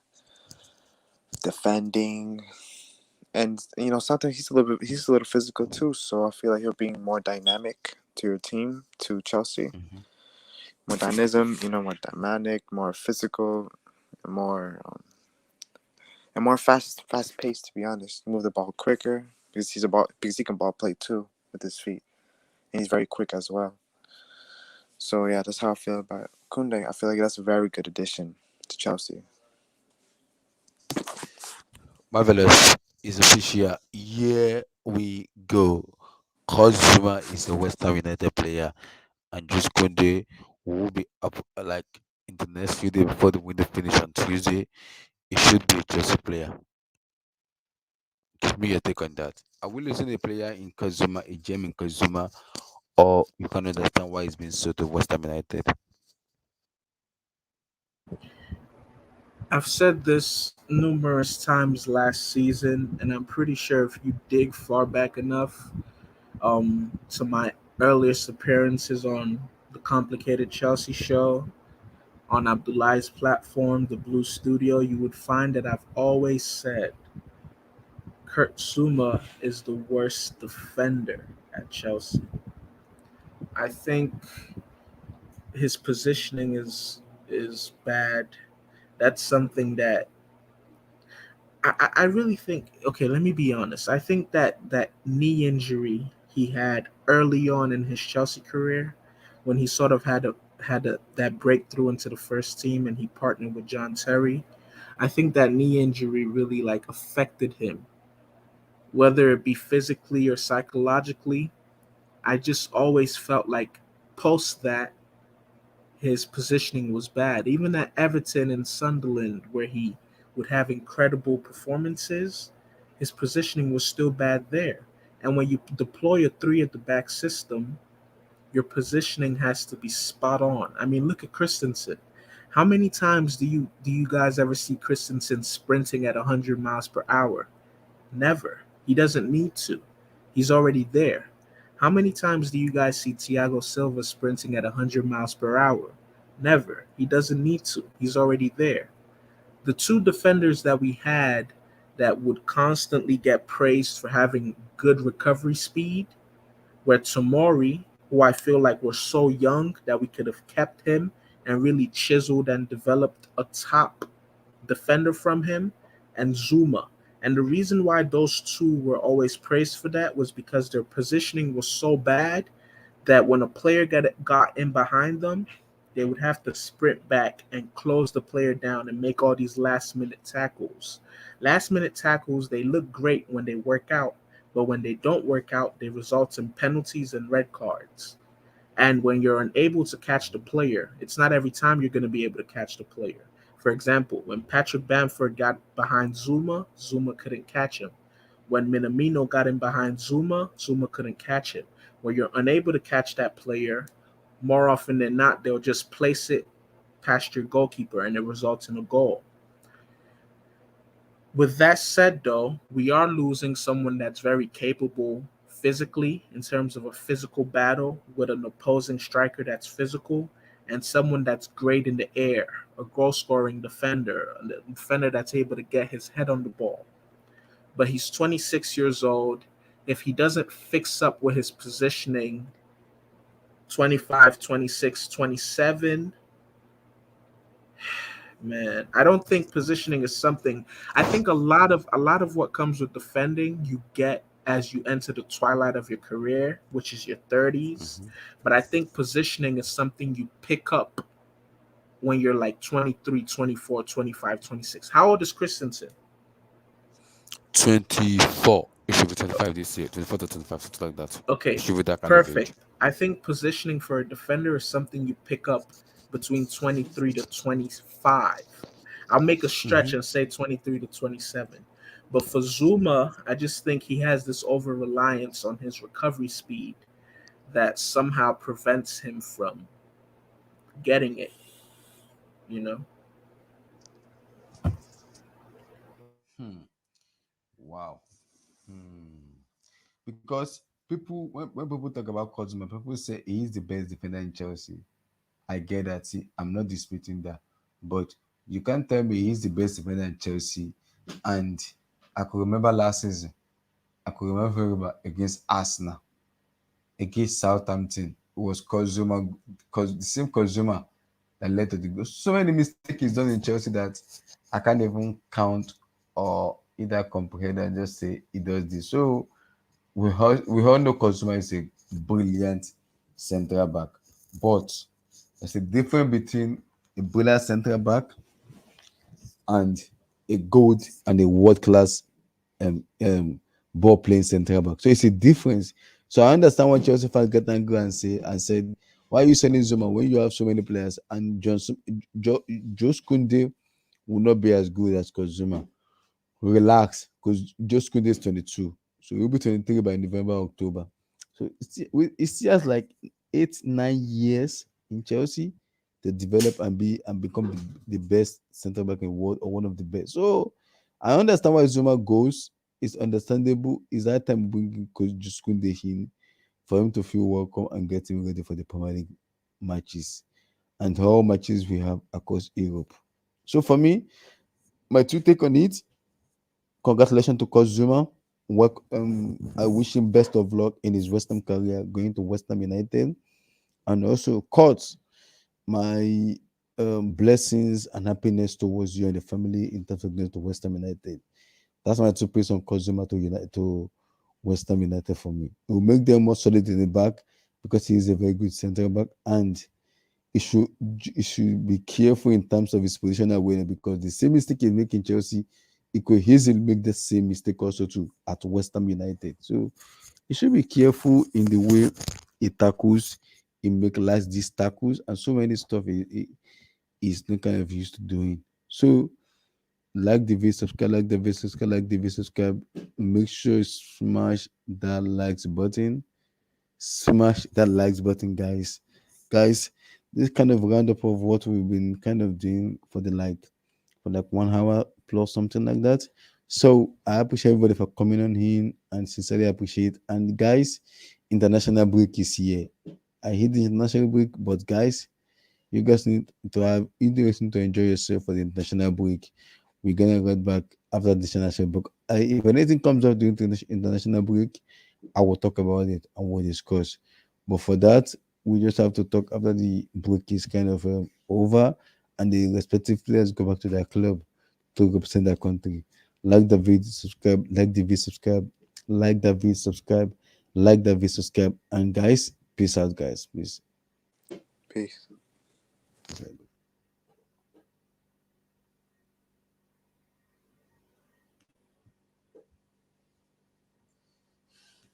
defending, and sometimes he's a little physical too. So I feel like he'll bring more dynamic to your team, to Chelsea. Mhm. More dynamism, more dynamic, more physical, more and more fast paced. To be honest, move the ball quicker because he can ball play too with his feet, and he's very quick as well. So yeah, that's how I feel about Kunde. I feel like that's a very good addition to Chelsea. Marvelous is official. Here we go. Kozuma is a West Ham United player, and Juskunde will be up like in the next few days before the window finish on Tuesday. It should be a Chelsea player. Give me your take on that. Are we losing a player in Kazuma, a gem in Kazuma, or you can understand why he's been sold to West Ham United? I've said this numerous times last season, and I'm pretty sure if you dig far back enough, to my earliest appearances on the Complicated Chelsea show on Abdullah's platform, the Blue Studio, you would find that I've always said Kurt Zouma is the worst defender at Chelsea. I think his positioning is bad. That's something that I really think. Okay, let me be honest. I think that that knee injury he had early on in his Chelsea career, when he sort of had that breakthrough into the first team and he partnered with John Terry. I think that knee injury really like affected him, whether it be physically or psychologically. I just always felt like Post that, his positioning was bad. Even at Everton and Sunderland, where he would have incredible performances, his positioning was still bad there. And when you deploy a three at the back system, your positioning has to be spot on. I mean, look at Christensen. How many times do you guys ever see Christensen sprinting at 100 miles per hour? Never. He doesn't need to. He's already there. How many times do you guys see Thiago Silva sprinting at 100 miles per hour? Never. He doesn't need to. He's already there. The two defenders that we had that would constantly get praised for having good recovery speed were Tomori, who I feel like was so young that we could have kept him and really chiseled and developed a top defender from him, and Zouma. And the reason why those two were always praised for that was because their positioning was so bad that when a player got in behind them, they would have to sprint back and close the player down and make all these last minute tackles. Last minute tackles, they look great when they work out, but when they don't work out, they result in penalties and red cards. And when you're unable to catch the player, it's not every time you're going to be able to catch the player. For example, when Patrick Bamford got behind Zuma, Zuma couldn't catch him. When Minamino got in behind Zuma, Zuma couldn't catch him. When you're unable to catch that player, more often than not, they'll just place it past your goalkeeper and it results in a goal. With that said, though, we are losing someone that's very capable physically in terms of a physical battle with an opposing striker that's physical and someone that's great in the air, a goal scoring defender, a defender that's able to get his head on the ball. But he's 26 years old. If he doesn't fix up with his positioning 25, 26, 27, man, I don't think positioning is something. I think a lot of what comes with defending you get as you enter the twilight of your career, which is your 30s. Mhm. But I think positioning is something you pick up when you're like 23, 24, 25, 26. How old is Christensen? 24. It should be 25 this year. 24 to 25, something like that. It Okay, should be that kind of age. perfect. I think positioning for a defender is something you pick up between 23 to 25. I'll make a stretch Hmm. and say 23 to 27. But for Zuma, I just think he has this over reliance on his recovery speed that somehow prevents him from getting it, you know? Hmm. Wow. Hmm. Because people, when people talk about Kozuma, people say he is the best defender in Chelsea. I get that. See, I'm not disputing that. But you can't tell me he's the best defender in Chelsea. And I could remember last season, I could remember very well against Arsenal, against Southampton. It was Kozuma, because the same Kozuma that led to the goal. So many mistakes he's done in Chelsea that I can't even count or either comprehend and just say he does this. So we all know Kozuma is a brilliant centre back, but there's a difference between a brilliant centre back and a good and a world class um, um, ball playing centre back. So it's a difference. So I understand what Chelsea fans get angry and say and said, why are you selling Zuma when you have so many players and Jose Kunde will not be as good as Kozuma? Relax, because Jose Kunde is 22, so he'll be 23 by November, October. So it still has like 8 9 years in Chelsea to develop and become the best centre back in the world or one of the best. So I understand why Zuma goes. It's understandable. It's that time bringing Coach Kunde in for him to feel welcome and get him ready for the Premier League matches and all matches we have across Europe. So for me, my two take on it: congratulations to Coach Zuma. I wish him best of luck in his West Ham career going to West Ham United. And also, Coach, my blessings and happiness towards you and the family in terms of going to West Ham United. That's my two praise on Coach Zuma to West Ham United for me. It will make them more solid in the back because he is a very good centre back, and he should he should be careful in terms of his positional awareness, because the same mistake he make in Chelsea, he could easily make the same mistake also too at West Ham United. So he should be careful in the way he tackles, he make last these tackles and so many stuff he's not kind of used to doing. So like the video, subscribe, like the video, subscribe, like the video, subscribe. Make sure you smash that likes button. Smash that likes button, guys. Guys, this kind of roundup of what we've been kind of doing for like 1 hour plus something like that. So I appreciate everybody for coming on in and sincerely appreciate. And guys, international break is here. I hate the international break, but guys, you guys need to enjoy yourself for the international break. We're gonna get back after the international break. If anything comes up during the international break, I will talk about it and we'll discuss. But for that, we just have to talk after the break is kind of over and the respective players go back to their club to represent their country. Like the video, subscribe, like the video, subscribe, like the video, subscribe, like the video, subscribe. And guys, peace out, guys. Peace. Peace.